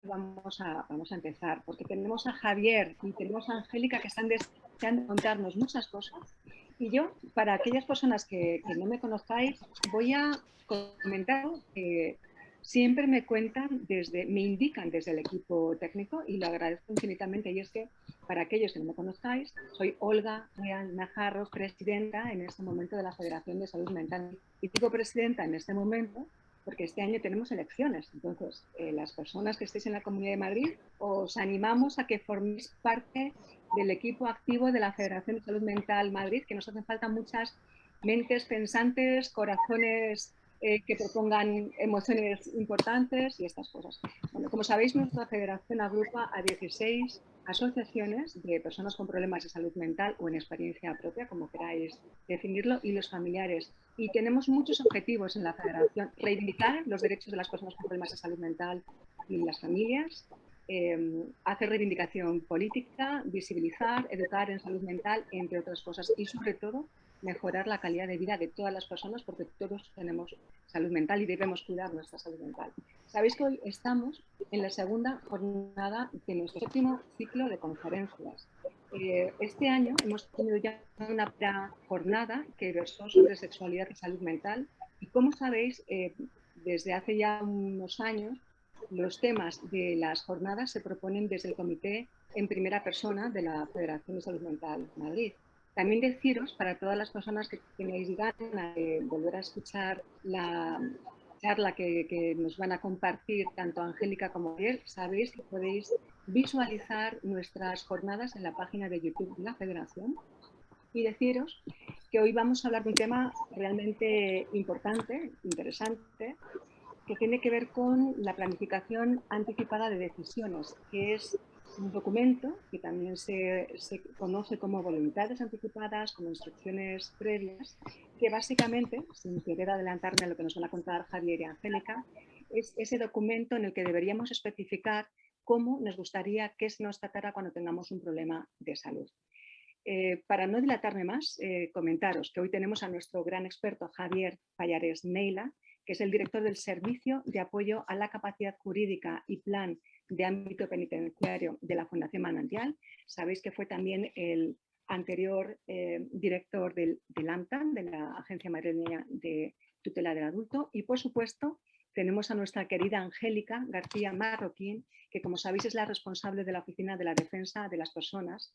vamos a empezar, porque tenemos a Javier y tenemos a Angélica que están deseando contarnos muchas cosas. Y yo, para aquellas personas que no me conozcáis, voy a comentar que siempre me me indican desde el equipo técnico, y lo agradezco infinitamente, y es que para aquellos que no me conozcáis, soy Olga Real Najarro, presidenta en este momento de la Federación de Salud Mental. Y digo presidenta en este momento porque este año tenemos elecciones. Entonces, las personas que estéis en la Comunidad de Madrid, os animamos a que forméis parte del equipo activo de la Federación de Salud Mental Madrid, que nos hacen falta muchas mentes pensantes, corazones que propongan emociones importantes y estas cosas. Bueno, como sabéis, nuestra federación agrupa a 16 asociaciones de personas con problemas de salud mental o en experiencia propia, como queráis definirlo, y los familiares. Y tenemos muchos objetivos en la federación: reivindicar los derechos de las personas con problemas de salud mental y las familias, hacer reivindicación política, visibilizar, educar en salud mental, entre otras cosas, y sobre todo mejorar la calidad de vida de todas las personas, porque todos tenemos salud mental y debemos cuidar nuestra salud mental. Sabéis que hoy estamos en la segunda jornada de nuestro séptimo ciclo de conferencias. Este año hemos tenido ya una jornada que versó sobre sexualidad y salud mental, y como sabéis, desde hace ya unos años los temas de las jornadas se proponen desde el comité en primera persona de la Federación de Salud Mental Madrid. También deciros, para todas las personas que tenéis ganas de volver a escuchar la charla que nos van a compartir tanto Angélica como Javier, sabéis que podéis visualizar nuestras jornadas en la página de YouTube de la Federación. Y deciros que hoy vamos a hablar de un tema realmente importante, interesante, que tiene que ver con la planificación anticipada de decisiones, que es un documento que también se conoce como voluntades anticipadas, como instrucciones previas, que básicamente, sin querer adelantarme a lo que nos van a contar Javier y Angélica, es ese documento en el que deberíamos especificar cómo nos gustaría que se nos tratara cuando tengamos un problema de salud. Para no dilatarme más, comentaros que hoy tenemos a nuestro gran experto Javier Pallares Neila, que es el director del Servicio de Apoyo a la Capacidad Jurídica y Plan de Ámbito Penitenciario de la Fundación Manantial. Sabéis que fue también el anterior director del AMTAN, de la Agencia Madrileña de Tutela del Adulto. Y, por supuesto, tenemos a nuestra querida Angélica García Marroquín, que, como sabéis, es la responsable de la Oficina de la Defensa de las Personas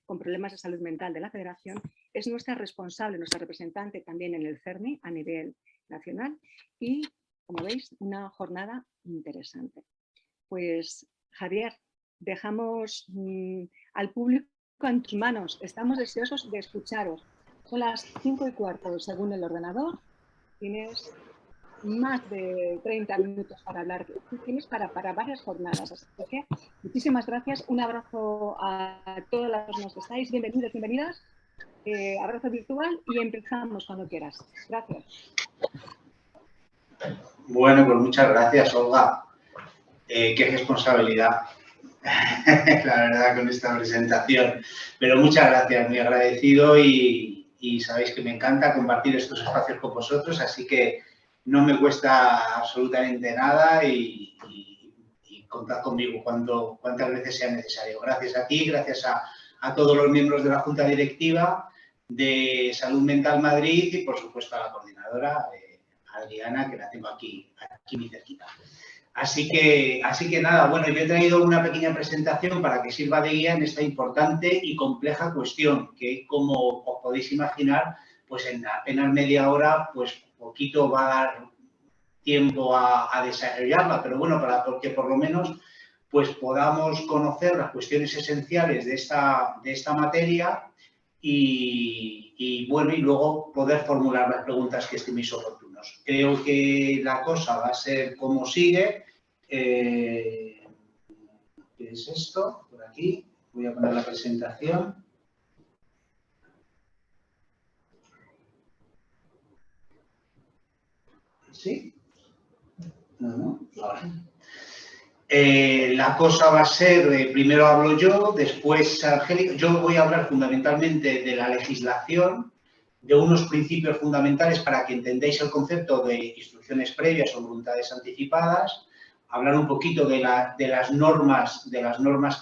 con Problemas de Salud Mental de la Federación. Es nuestra responsable, nuestra representante también en el CERNI a nivel nacional, y, como veis, una jornada interesante. Pues, Javier, dejamos al público en tus manos. Estamos deseosos de escucharos. Son las 5:15 según el ordenador. Tienes más de 30 minutos para hablar. Tienes para varias jornadas. Así que muchísimas gracias. Un abrazo a todas las personas que estáis. Bienvenidos, bienvenidas. Abrazo virtual y empezamos cuando quieras. Gracias. Bueno, pues muchas gracias, Olga. Qué responsabilidad, la verdad, con esta presentación. Pero muchas gracias, muy agradecido, y sabéis que me encanta compartir estos espacios con vosotros, así que no me cuesta absolutamente nada y contad conmigo cuantas veces sea necesario. Gracias a ti, gracias a todos los miembros de la Junta Directiva de Salud Mental Madrid y, por supuesto, a la coordinadora, Adriana, que la tengo aquí muy cerquita. Así que nada, bueno, yo he traído una pequeña presentación para que sirva de guía en esta importante y compleja cuestión, que, como os podéis imaginar, pues en apenas media hora, pues poquito va a dar tiempo a desarrollarla, pero bueno, porque por lo menos pues podamos conocer las cuestiones esenciales de esta materia y bueno, y luego poder formular las preguntas que estiméis oportunos. Creo que la cosa va a ser como sigue. ¿Qué es esto? Por aquí. Voy a poner la presentación. ¿Sí? No. Ahora. La cosa va a ser, primero hablo yo, después Angélica. Yo voy a hablar fundamentalmente de la legislación, de unos principios fundamentales para que entendáis el concepto de instrucciones previas o voluntades anticipadas. hablar un poquito de las normas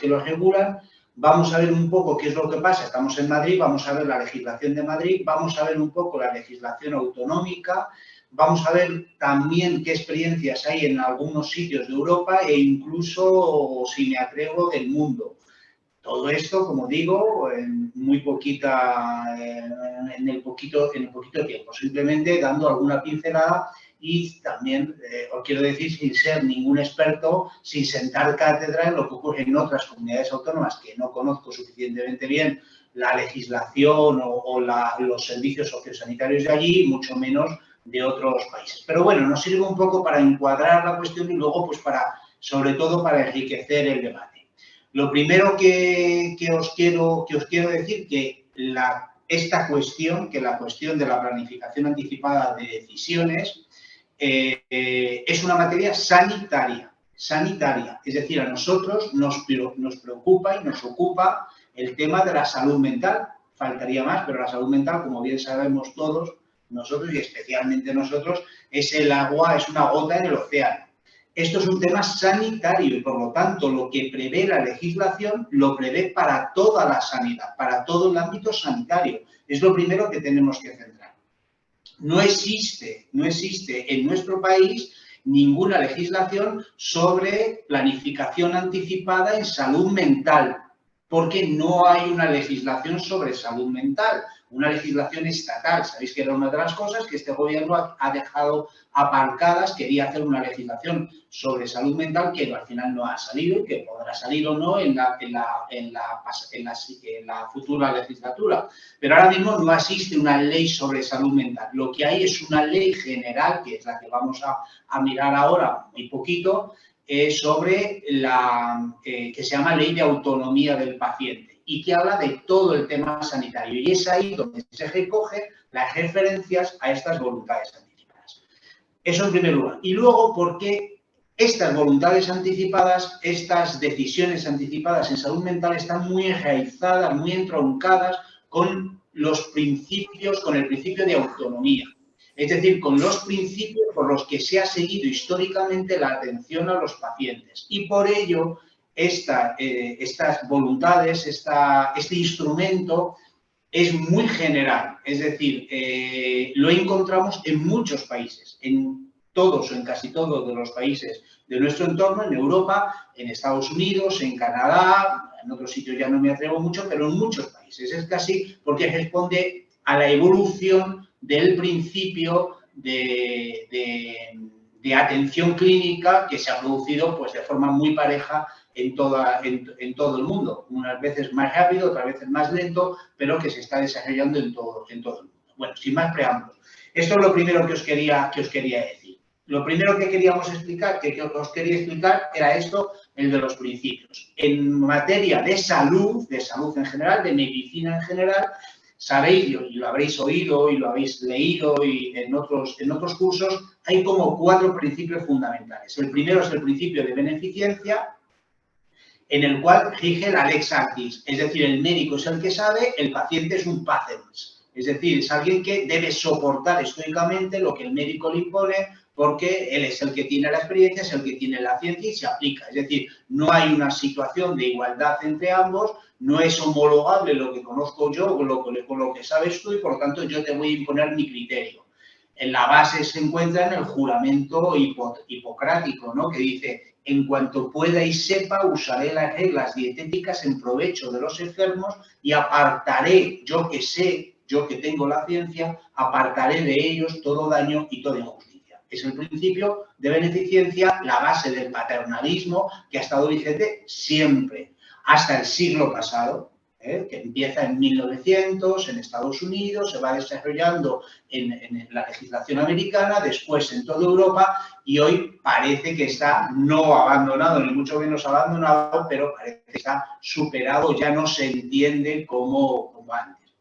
que lo regulan. Vamos a ver un poco qué es lo que pasa. Estamos en Madrid, vamos a ver la legislación de Madrid, vamos a ver un poco la legislación autonómica, vamos a ver también qué experiencias hay en algunos sitios de Europa e incluso, si me atrevo, del mundo. Todo esto, como digo, en el poquito tiempo, simplemente dando alguna pincelada y también os quiero decir, sin ser ningún experto, sin sentar cátedra en lo que ocurre en otras comunidades autónomas que no conozco suficientemente bien la legislación o los servicios sociosanitarios de allí, mucho menos de otros países. Pero bueno, nos sirve un poco para encuadrar la cuestión y luego, pues, sobre todo, para enriquecer el debate. Lo primero que os quiero decir que esta cuestión, que la cuestión de la planificación anticipada de decisiones, es una materia sanitaria. Es decir, a nosotros nos preocupa y nos ocupa el tema de la salud mental. Faltaría más, pero la salud mental, como bien sabemos todos, nosotros y especialmente nosotros, es una gota en el océano. Esto es un tema sanitario y, por lo tanto, lo que prevé la legislación lo prevé para toda la sanidad, para todo el ámbito sanitario. Es lo primero que tenemos que centrar. No existe en nuestro país ninguna legislación sobre planificación anticipada en salud mental, porque no hay una legislación sobre salud mental, una legislación estatal. Sabéis que era una de las cosas que este gobierno ha dejado aparcadas. Quería hacer una legislación sobre salud mental que al final no ha salido y que podrá salir o no en la futura legislatura. Pero ahora mismo no existe una ley sobre salud mental. Lo que hay es una ley general, que es la que vamos a mirar ahora muy poquito, sobre que se llama Ley de Autonomía del Paciente y que habla de todo el tema sanitario. Y es ahí donde se recogen las referencias a estas voluntades anticipadas. Eso en primer lugar. Y luego, ¿por qué estas voluntades anticipadas, estas decisiones anticipadas en salud mental están muy enraizadas, muy entroncadas con los principios, con el principio de autonomía? Es decir, con los principios por los que se ha seguido históricamente la atención a los pacientes. Y por ello, estas voluntades, este instrumento es muy general. Es decir, lo encontramos en muchos países, en todos o en casi todos de los países de nuestro entorno, en Europa, en Estados Unidos, en Canadá, en otros sitios ya no me atrevo mucho, pero en muchos países. Es casi porque responde a la evolución del principio de atención clínica que se ha producido, pues, de forma muy pareja en todo el mundo. Unas veces más rápido, otras veces más lento, pero que se está desarrollando en todo el mundo. Bueno, sin más preámbulos. Esto es lo primero que os quería decir. Lo primero que queríamos explicar, que os quería explicar, era esto, el de los principios. En materia de salud en general, de medicina en general, sabéis, y lo habréis oído y lo habéis leído y en otros cursos, hay como 4 principios fundamentales. El primero es el principio de beneficencia, en el cual rige la lex artis, es decir, el médico es el que sabe, el paciente es un pacens, es decir, es alguien que debe soportar estoicamente lo que el médico le impone, porque él es el que tiene la experiencia, es el que tiene la ciencia y se aplica. Es decir, no hay una situación de igualdad entre ambos, no es homologable lo que conozco yo con lo que sabes tú y, por lo tanto, yo te voy a imponer mi criterio. En la base se encuentra en el juramento hipocrático, ¿no?, que dice: en cuanto pueda y sepa, usaré las reglas dietéticas en provecho de los enfermos y apartaré, yo que sé, yo que tengo la ciencia, apartaré de ellos todo daño y toda injusticia. Es el principio de beneficencia, la base del paternalismo que ha estado vigente siempre, hasta el siglo pasado, que empieza en 1900 en Estados Unidos, se va desarrollando en la legislación americana, después en toda Europa, y hoy parece que está no abandonado, ni mucho menos abandonado, pero parece que está superado, ya no se entiende como antes.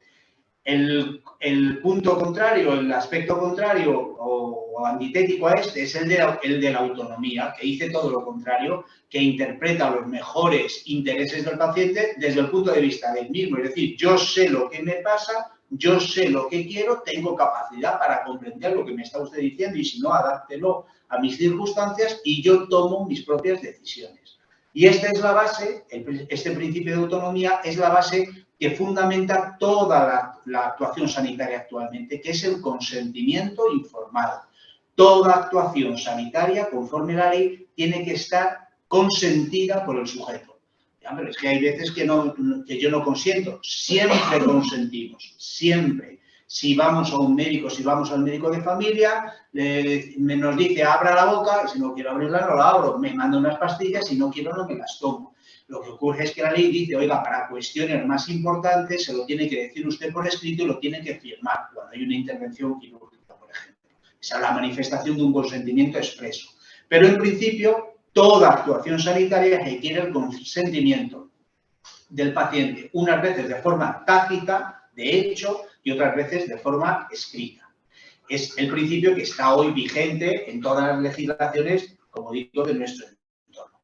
El punto contrario, el aspecto contrario o antitético a este es el de la autonomía, que dice todo lo contrario, que interpreta los mejores intereses del paciente desde el punto de vista del mismo. Es decir, yo sé lo que me pasa, yo sé lo que quiero, tengo capacidad para comprender lo que me está usted diciendo y si no, adáptelo a mis circunstancias y yo tomo mis propias decisiones. Y esta es la base, este principio de autonomía es la base que fundamenta toda la actuación sanitaria actualmente, que es el consentimiento informado. Toda actuación sanitaria, conforme a la ley, tiene que estar consentida por el sujeto. Ya, pero es que hay veces que yo no consiento. Siempre consentimos, siempre. Si vamos a un médico, si vamos al médico de familia, nos dice abra la boca, y si no quiero abrirla no la abro, me manda unas pastillas, si no quiero no me las tomo. Lo que ocurre es que la ley dice, oiga, para cuestiones más importantes se lo tiene que decir usted por escrito y lo tiene que firmar cuando hay una intervención quirúrgica, por ejemplo. Esa es la manifestación de un consentimiento expreso. Pero en principio, toda actuación sanitaria requiere el consentimiento del paciente, unas veces de forma tácita, de hecho, y otras veces de forma escrita. Es el principio que está hoy vigente en todas las legislaciones, como digo, de nuestro entorno.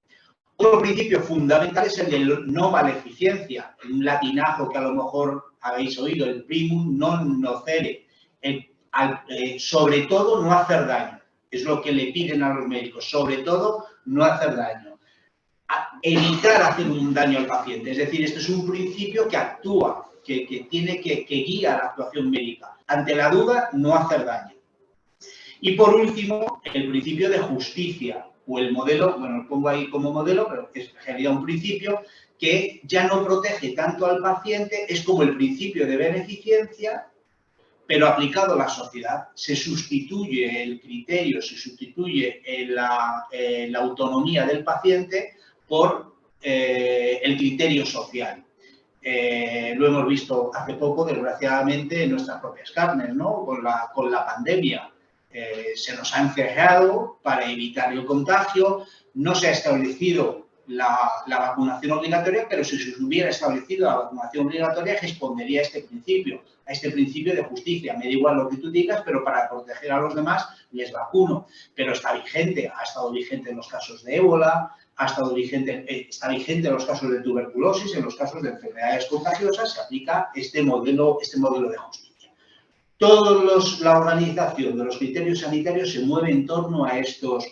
Otro principio fundamental es el de no maleficencia, un latinazo que a lo mejor habéis oído, el primum non nocere, sobre todo no hacer daño, es lo que le piden a los médicos, sobre todo no hacer daño. Evitar hacer un daño al paciente, es decir, este es un principio que actúa, que tiene que guiar la actuación médica. Ante la duda, no hacer daño. Y por último, el principio de justicia, o el modelo, bueno, lo pongo ahí como modelo, pero es en realidad un principio que ya no protege tanto al paciente, es como el principio de beneficencia, pero aplicado a la sociedad. Se sustituye el criterio, se sustituye la autonomía del paciente por el criterio social. Lo hemos visto hace poco, desgraciadamente, en nuestras propias carnes, ¿no? Con la pandemia. Se nos ha encerrado para evitar el contagio, no se ha establecido la vacunación obligatoria, pero si se hubiera establecido la vacunación obligatoria respondería a este principio de justicia. Me da igual lo que tú digas, pero para proteger a los demás les vacuno. Pero está vigente, ha estado vigente en los casos de ébola, está vigente en los casos de tuberculosis, en los casos de enfermedades contagiosas, se aplica este modelo de justicia. Toda la organización de los criterios sanitarios se mueve en torno a estos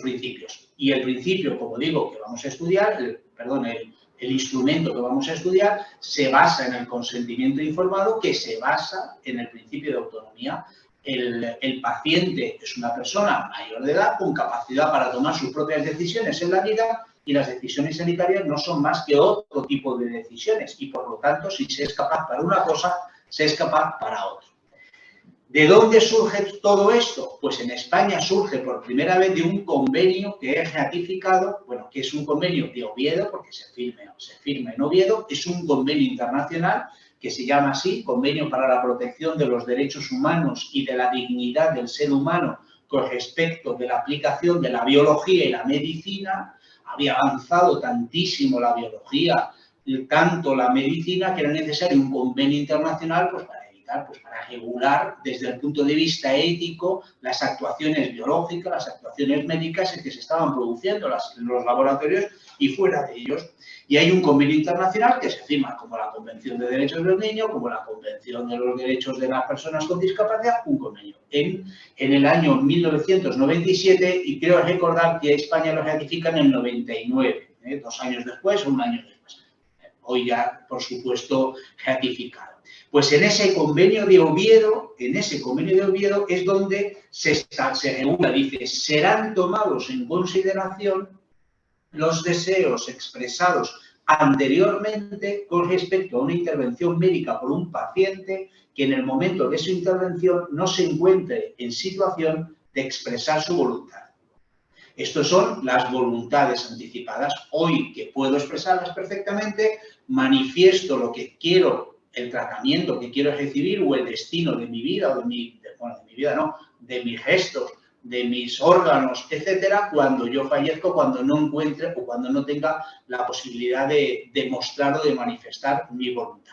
principios. Y el principio, como digo, que vamos a estudiar, el instrumento que vamos a estudiar, se basa en el consentimiento informado, que se basa en el principio de autonomía. El paciente es una persona mayor de edad con capacidad para tomar sus propias decisiones en la vida y las decisiones sanitarias no son más que otro tipo de decisiones y, por lo tanto, si se es capaz para una cosa, se es capaz para otra. ¿De dónde surge todo esto? Pues en España surge por primera vez de un convenio que es ratificado, bueno, que es un convenio de Oviedo, porque se firma en Oviedo, es un convenio internacional que se llama así, Convenio para la Protección de los Derechos Humanos y de la Dignidad del Ser Humano con respecto de la aplicación de la biología y la medicina. Había avanzado tantísimo la biología, tanto la medicina, que era necesario un convenio internacional pues, para regular desde el punto de vista ético las actuaciones biológicas, las actuaciones médicas que se estaban produciendo en los laboratorios y fuera de ellos. Y hay un convenio internacional que se firma como la Convención de Derechos del Niño, como la Convención de los Derechos de las Personas con Discapacidad, un convenio en el año 1997 y creo recordar que España lo ratifica en el 99, 2 años después o 1 año después. Hoy ya, por supuesto, ratificado. Pues en ese convenio de Oviedo, es donde se regula, dice, serán tomados en consideración los deseos expresados anteriormente con respecto a una intervención médica por un paciente que en el momento de su intervención no se encuentre en situación de expresar su voluntad. Estas son las voluntades anticipadas. Hoy que puedo expresarlas perfectamente, manifiesto lo que quiero, el tratamiento que quiero recibir o el destino de mi vida, de mis gestos, de mis órganos, etcétera, cuando yo fallezco, cuando no encuentre o cuando no tenga la posibilidad de demostrar o de manifestar mi voluntad.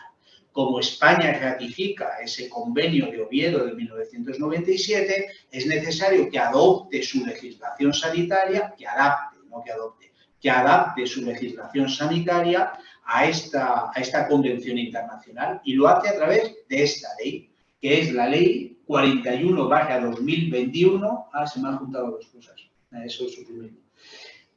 Como España ratifica ese convenio de Oviedo de 1997, es necesario que adopte su legislación sanitaria, que adapte su legislación sanitaria a esta convención internacional y lo hace a través de esta ley, que es la Ley 41/2021. Se me han juntado dos cosas. Eso es suprimir.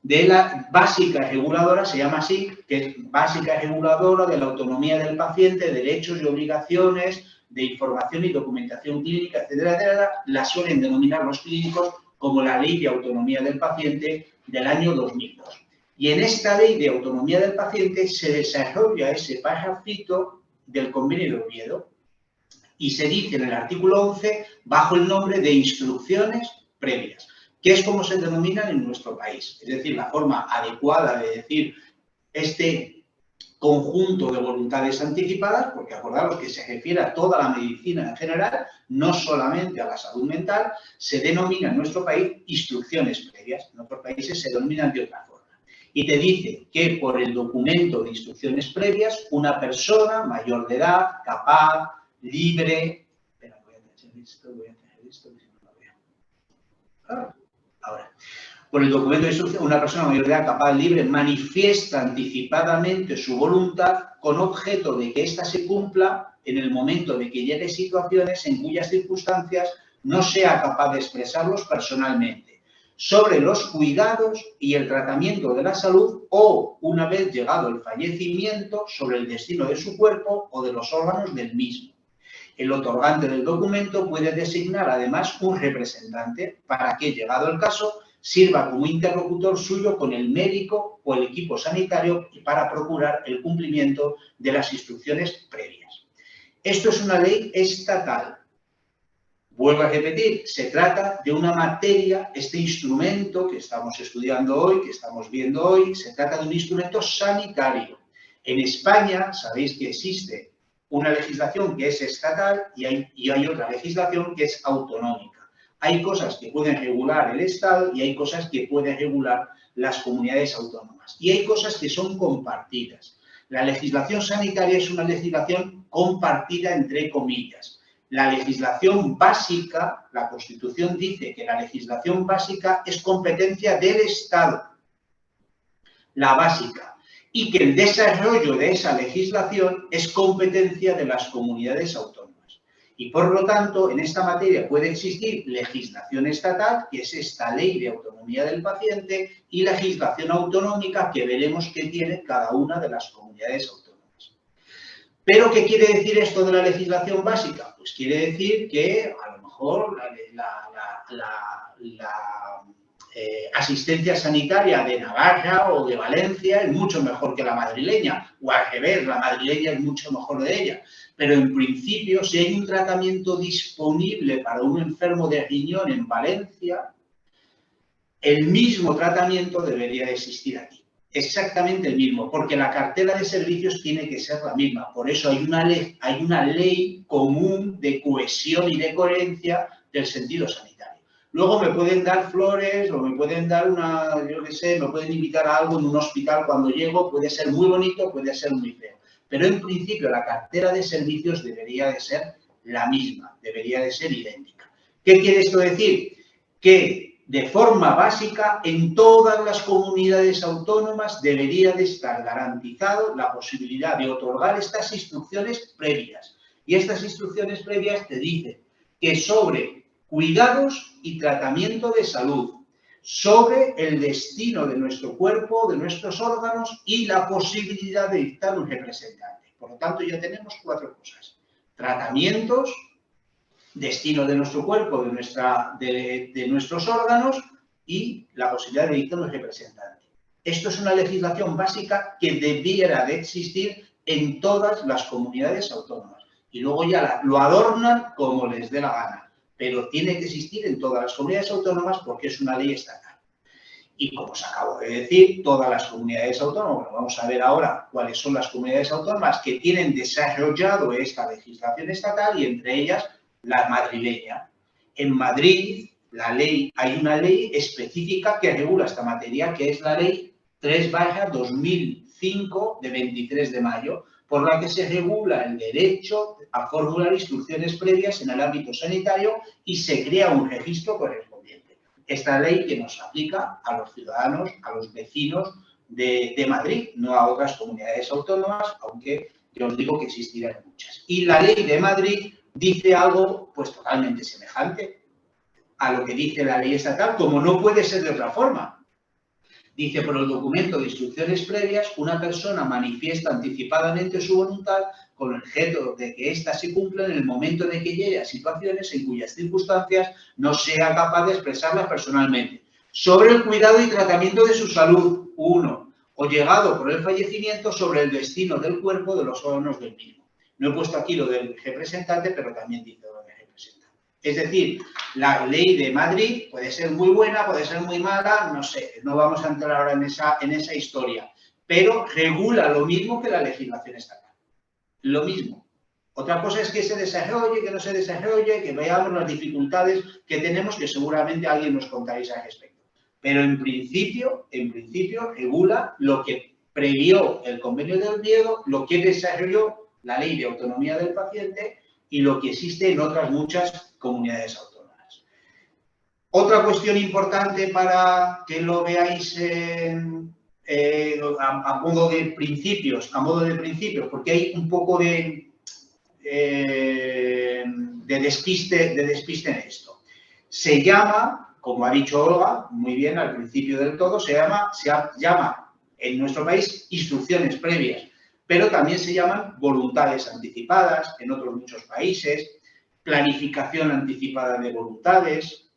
De la básica reguladora, se llama así, que es básica reguladora de la autonomía del paciente, derechos y obligaciones de información y documentación clínica, etcétera, etcétera. La suelen denominar los clínicos como la Ley de Autonomía del Paciente del año 2002. Y en esta Ley de Autonomía del Paciente se desarrolla ese párrafo del Convenio de Oviedo y se dice en el artículo 11 bajo el nombre de instrucciones previas, que es como se denominan en nuestro país. Es decir, la forma adecuada de decir este conjunto de voluntades anticipadas, porque acordaros que se refiere a toda la medicina en general, no solamente a la salud mental, se denomina en nuestro país instrucciones previas. En otros países se denominan de otra forma. Y te dice que por el documento de instrucciones previas, una persona mayor de edad, capaz, libre... Espera, voy a hacer esto, que si no lo veo. Ahora. Por el documento de instrucción, una persona mayor de edad, capaz, libre, manifiesta anticipadamente su voluntad con objeto de que ésta se cumpla en el momento de que llegue situaciones en cuyas circunstancias no sea capaz de expresarlos personalmente, sobre los cuidados y el tratamiento de la salud o, una vez llegado el fallecimiento, sobre el destino de su cuerpo o de los órganos del mismo. El otorgante del documento puede designar además un representante para que, llegado el caso, sirva como interlocutor suyo con el médico o el equipo sanitario para procurar el cumplimiento de las instrucciones previas. Esto es una ley estatal. Vuelvo a repetir, se trata de una materia, este instrumento que estamos estudiando hoy, que estamos viendo hoy, se trata de un instrumento sanitario. En España, sabéis que existe una legislación que es estatal y hay otra legislación que es autonómica. Hay cosas que pueden regular el Estado y hay cosas que pueden regular las comunidades autónomas. Y hay cosas que son compartidas. La legislación sanitaria es una legislación compartida entre comillas. La legislación básica, la Constitución dice que la legislación básica es competencia del Estado, la básica, y que el desarrollo de esa legislación es competencia de las comunidades autónomas. Y por lo tanto, en esta materia puede existir legislación estatal, que es esta Ley de Autonomía del Paciente, y legislación autonómica, que veremos qué tiene cada una de las comunidades autónomas. ¿Pero qué quiere decir esto de la legislación básica? Pues quiere decir que a lo mejor la asistencia sanitaria de Navarra o de Valencia es mucho mejor que la madrileña, o al revés, la madrileña es mucho mejor de ella. Pero en principio, si hay un tratamiento disponible para un enfermo de riñón en Valencia, el mismo tratamiento debería de existir aquí. Exactamente el mismo, porque la cartera de servicios tiene que ser la misma. Por eso hay una ley común de cohesión y de coherencia del sentido sanitario. Luego me pueden dar flores o me pueden dar yo qué sé, me pueden invitar a algo en un hospital cuando llego, puede ser muy bonito, puede ser muy feo. Pero en principio la cartera de servicios debería de ser la misma, debería de ser idéntica. ¿Qué quiere esto decir? Que de forma básica en todas las comunidades autónomas debería de estar garantizado la posibilidad de otorgar estas instrucciones previas. Y estas instrucciones previas te dicen que sobre cuidados y tratamiento de salud, sobre el destino de nuestro cuerpo, de nuestros órganos y la posibilidad de dictar un representante. Por lo tanto, ya tenemos 4 cosas. Tratamientos, destino de nuestro cuerpo, de nuestros órganos y la posibilidad de dictar un representante. Esto es una legislación básica que debiera de existir en todas las comunidades autónomas. Y luego ya lo adornan como les dé la gana. Pero tiene que existir en todas las comunidades autónomas porque es una ley estatal. Y como os acabo de decir, todas las comunidades autónomas, vamos a ver ahora cuáles son las comunidades autónomas que tienen desarrollado esta legislación estatal y entre ellas la madrileña. En Madrid, hay una ley específica que regula esta materia, que es la Ley 3/2005 de 23 de mayo, por la que se regula el derecho a formular instrucciones previas en el ámbito sanitario y se crea un registro correspondiente. Esta ley que nos aplica a los ciudadanos, a los vecinos de Madrid, no a otras comunidades autónomas, aunque yo os digo que existirán muchas. Y la ley de Madrid dice algo pues totalmente semejante a lo que dice la ley estatal, como no puede ser de otra forma. Dice, por el documento de instrucciones previas, una persona manifiesta anticipadamente su voluntad con el objeto de que ésta se cumpla en el momento de que llegue a situaciones en cuyas circunstancias no sea capaz de expresarlas personalmente. Sobre el cuidado y tratamiento de su salud, 1. O llegado por el fallecimiento, sobre el destino del cuerpo de los órganos del mismo. No he puesto aquí lo del representante, pero también dice lo del representante. Es decir, la ley de Madrid puede ser muy buena, puede ser muy mala, no sé, no vamos a entrar ahora en esa historia, pero regula lo mismo que la legislación estatal. Lo mismo. Otra cosa es que se desarrolle, que no se desarrolle, que veamos las dificultades que tenemos, que seguramente alguien nos contaréis al respecto. Pero en principio regula lo que previó el convenio de Oviedo, lo que desarrolló la ley de autonomía del paciente y lo que existe en otras muchas comunidades autónomas. Otra cuestión importante para que lo veáis a modo de principios, porque hay un poco de despiste en esto. Se llama, como ha dicho Olga, muy bien al principio del todo, se llama en nuestro país instrucciones previas, pero también se llaman voluntades anticipadas en otros muchos países, planificación anticipada de voluntades,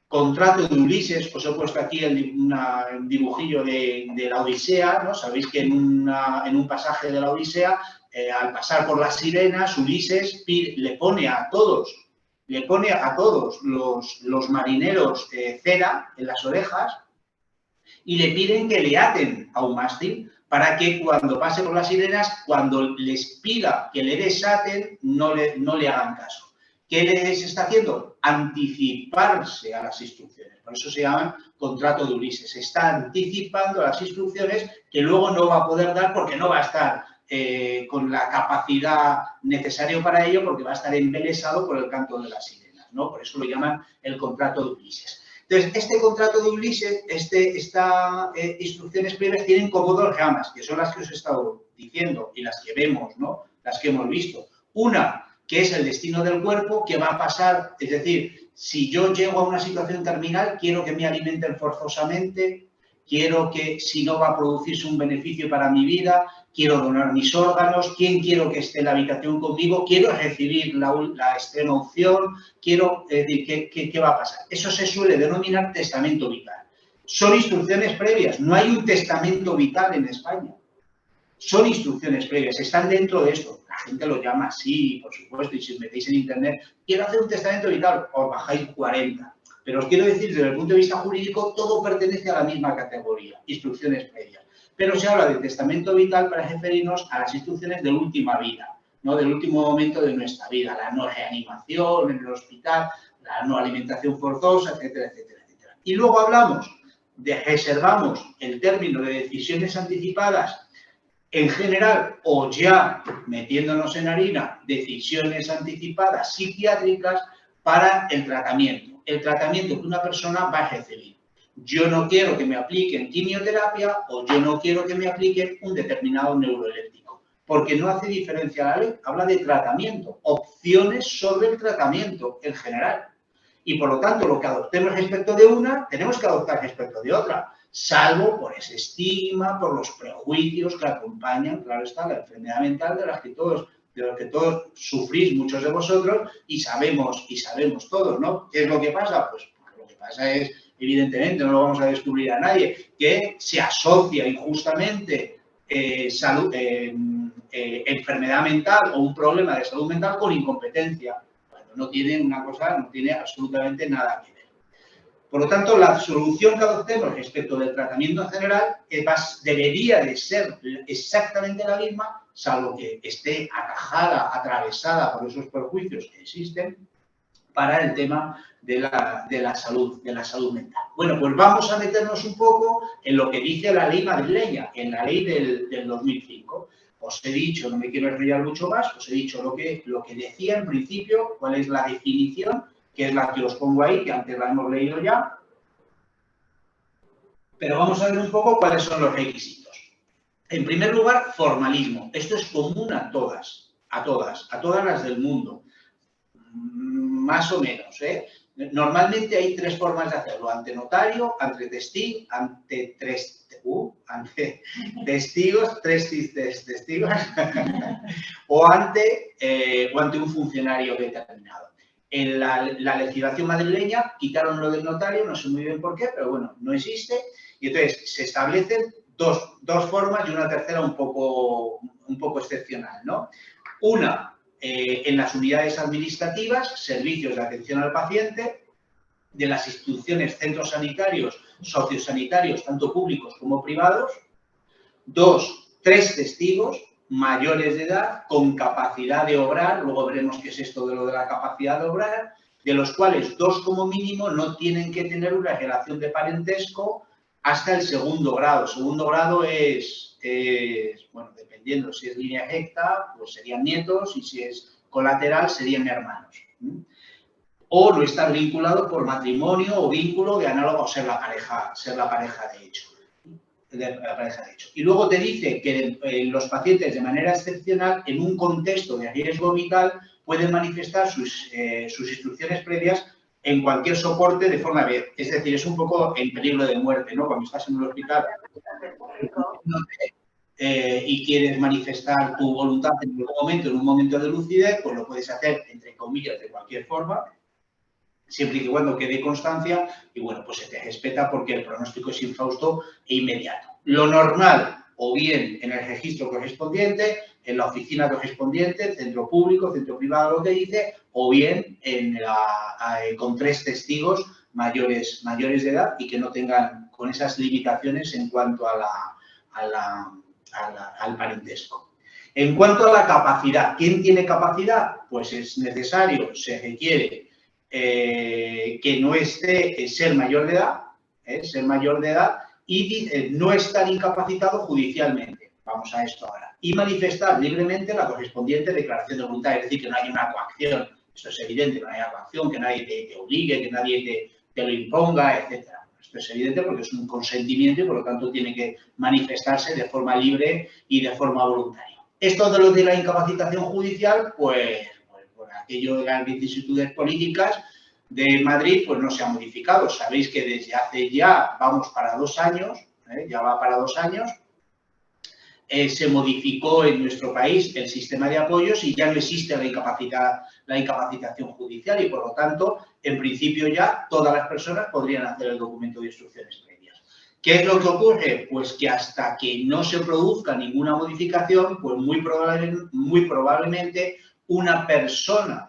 contrato de Ulises. Os he puesto aquí un dibujillo de la Odisea, ¿no? Sabéis que en un pasaje de la Odisea, al pasar por las sirenas, Ulises le pone a todos los marineros cera en las orejas y le piden que le aten a un mástil para que cuando pase por las sirenas, cuando les pida que le desaten, no le hagan caso. ¿Qué les está haciendo? Anticiparse a las instrucciones. Por eso se llaman contrato de Ulises. Se está anticipando a las instrucciones que luego no va a poder dar porque no va a estar con la capacidad necesaria para ello, porque va a estar embelesado por el canto de las sirenas, ¿no? Por eso lo llaman el contrato de Ulises. Entonces, este contrato de Ulises, estas instrucciones previas tienen como dos ramas, que son las que os he estado diciendo y las que vemos, ¿no? Las que hemos visto. Una, que es el destino del cuerpo, que va a pasar, es decir, si yo llego a una situación terminal, quiero que me alimenten forzosamente, quiero que, si no va a producirse un beneficio para mi vida, quiero donar mis órganos, quién quiero que esté en la habitación conmigo, quiero recibir la extrema opción, quiero, ¿qué va a pasar? Eso se suele denominar testamento vital. Son instrucciones previas, no hay un testamento vital en España. Son instrucciones previas, están dentro de esto. La gente lo llama así, por supuesto, y si os metéis en internet, quiero hacer un testamento vital, os bajáis 40. Pero os quiero decir, desde el punto de vista jurídico, todo pertenece a la misma categoría, instrucciones previas. Pero se habla de testamento vital para referirnos a las instrucciones de la última vida, ¿no? Del último momento de nuestra vida, la no reanimación en el hospital, la no alimentación forzosa, etcétera, etcétera, etcétera. Y luego reservamos el término de decisiones anticipadas en general, o ya metiéndonos en harina, decisiones anticipadas psiquiátricas para el tratamiento que una persona va a recibir. Yo no quiero que me apliquen quimioterapia o yo no quiero que me apliquen un determinado neuroeléctrico, porque no hace diferencia la ley, habla de tratamiento, opciones sobre el tratamiento en general. Y por lo tanto, lo que adoptemos respecto de una, tenemos que adoptar respecto de otra, salvo por ese estigma, por los prejuicios que acompañan, claro está, la enfermedad mental de lo que todos sufrís, muchos de vosotros, y sabemos todos, ¿no? ¿Qué es lo que pasa? Pues lo que pasa es, evidentemente, no lo vamos a descubrir a nadie, que se asocia injustamente enfermedad mental o un problema de salud mental con incompetencia, cuando no tiene no tiene absolutamente nada que ver. Por lo tanto, la solución que adoptemos respecto del tratamiento en general debería de ser exactamente la misma, salvo que esté atajada, atravesada por esos perjuicios que existen para el tema de la salud mental. Bueno, pues vamos a meternos un poco en lo que dice la ley madrileña, en la ley del 2005. Os he dicho, no me quiero enrollar mucho más, os he dicho lo que decía en principio, cuál es la definición, que es la que os pongo ahí, que antes la hemos leído ya. Pero vamos a ver un poco cuáles son los requisitos. En primer lugar, formalismo. Esto es común a todas las del mundo. Más o menos, ¿eh? Normalmente hay tres formas de hacerlo: ante notario, ante testigos, o ante un funcionario determinado. En la legislación madrileña quitaron lo del notario, no sé muy bien por qué, pero bueno, no existe, y entonces se establecen dos formas y una tercera un poco excepcional, ¿no? Una, en las unidades administrativas, servicios de atención al paciente, de las instituciones, centros sanitarios, sociosanitarios, tanto públicos como privados. Dos, tres testigos mayores de edad con capacidad de obrar, luego veremos qué es esto de lo de la capacidad de obrar, de los cuales dos como mínimo no tienen que tener una relación de parentesco hasta el segundo grado. Segundo grado es bueno, dependiendo si es línea recta, pues serían nietos, y si es colateral serían hermanos. O no estar vinculado por matrimonio o vínculo de análogo, o ser la pareja de hecho. Y luego te dice que los pacientes de manera excepcional, en un contexto de riesgo vital, pueden manifestar sus instrucciones previas en cualquier soporte de forma breve. Es decir, es un poco en peligro de muerte, ¿no? Cuando estás en un hospital y quieres manifestar tu voluntad en un momento de lucidez, pues lo puedes hacer, entre comillas, de cualquier forma, siempre y cuando quede constancia, y bueno, pues se te respeta porque el pronóstico es infausto e inmediato. Lo normal, o bien en el registro correspondiente, en la oficina correspondiente, centro público, centro privado, lo que dice, o bien con tres testigos mayores de edad y que no tengan con esas limitaciones en cuanto al parentesco. En cuanto a la capacidad, ¿quién tiene capacidad? Pues es necesario, se requiere que no esté ser mayor de edad, y no estar incapacitado judicialmente. Vamos a esto ahora. Y manifestar libremente la correspondiente declaración de voluntad, es decir, que no haya una coacción. Esto es evidente, que no haya coacción, que nadie te obligue, que nadie te lo imponga, etc. Esto es evidente porque es un consentimiento y por lo tanto tiene que manifestarse de forma libre y de forma voluntaria. Esto de lo de la incapacitación judicial, pues por aquello de las vicisitudes políticas de Madrid, pues no se ha modificado. Sabéis que desde hace ya, vamos para 2 años, ya va para 2 años, se modificó en nuestro país el sistema de apoyos y ya no existe la incapacitación judicial y, por lo tanto, en principio ya todas las personas podrían hacer el documento de instrucciones previas. ¿Qué es lo que ocurre? Pues que hasta que no se produzca ninguna modificación, pues muy probablemente una persona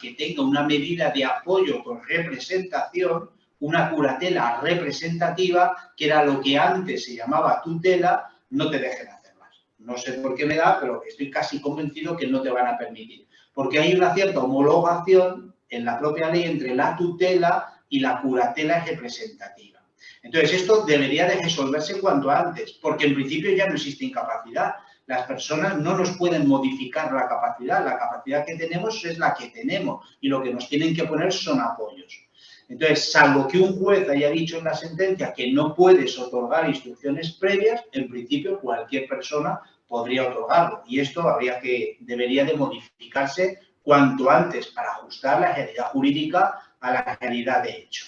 que tenga una medida de apoyo con representación, una curatela representativa, que era lo que antes se llamaba tutela, no te dejen hacerlas. No sé por qué me da, pero estoy casi convencido que no te van a permitir. Porque hay una cierta homologación en la propia ley entre la tutela y la curatela representativa. Entonces, esto debería de resolverse cuanto antes, porque en principio ya no existe incapacidad. Las personas no nos pueden modificar la capacidad que tenemos es la que tenemos y lo que nos tienen que poner son apoyos. Entonces, salvo que un juez haya dicho en la sentencia que no puedes otorgar instrucciones previas, en principio cualquier persona podría otorgarlo. Y esto debería de modificarse cuanto antes para ajustar la realidad jurídica a la realidad de hecho.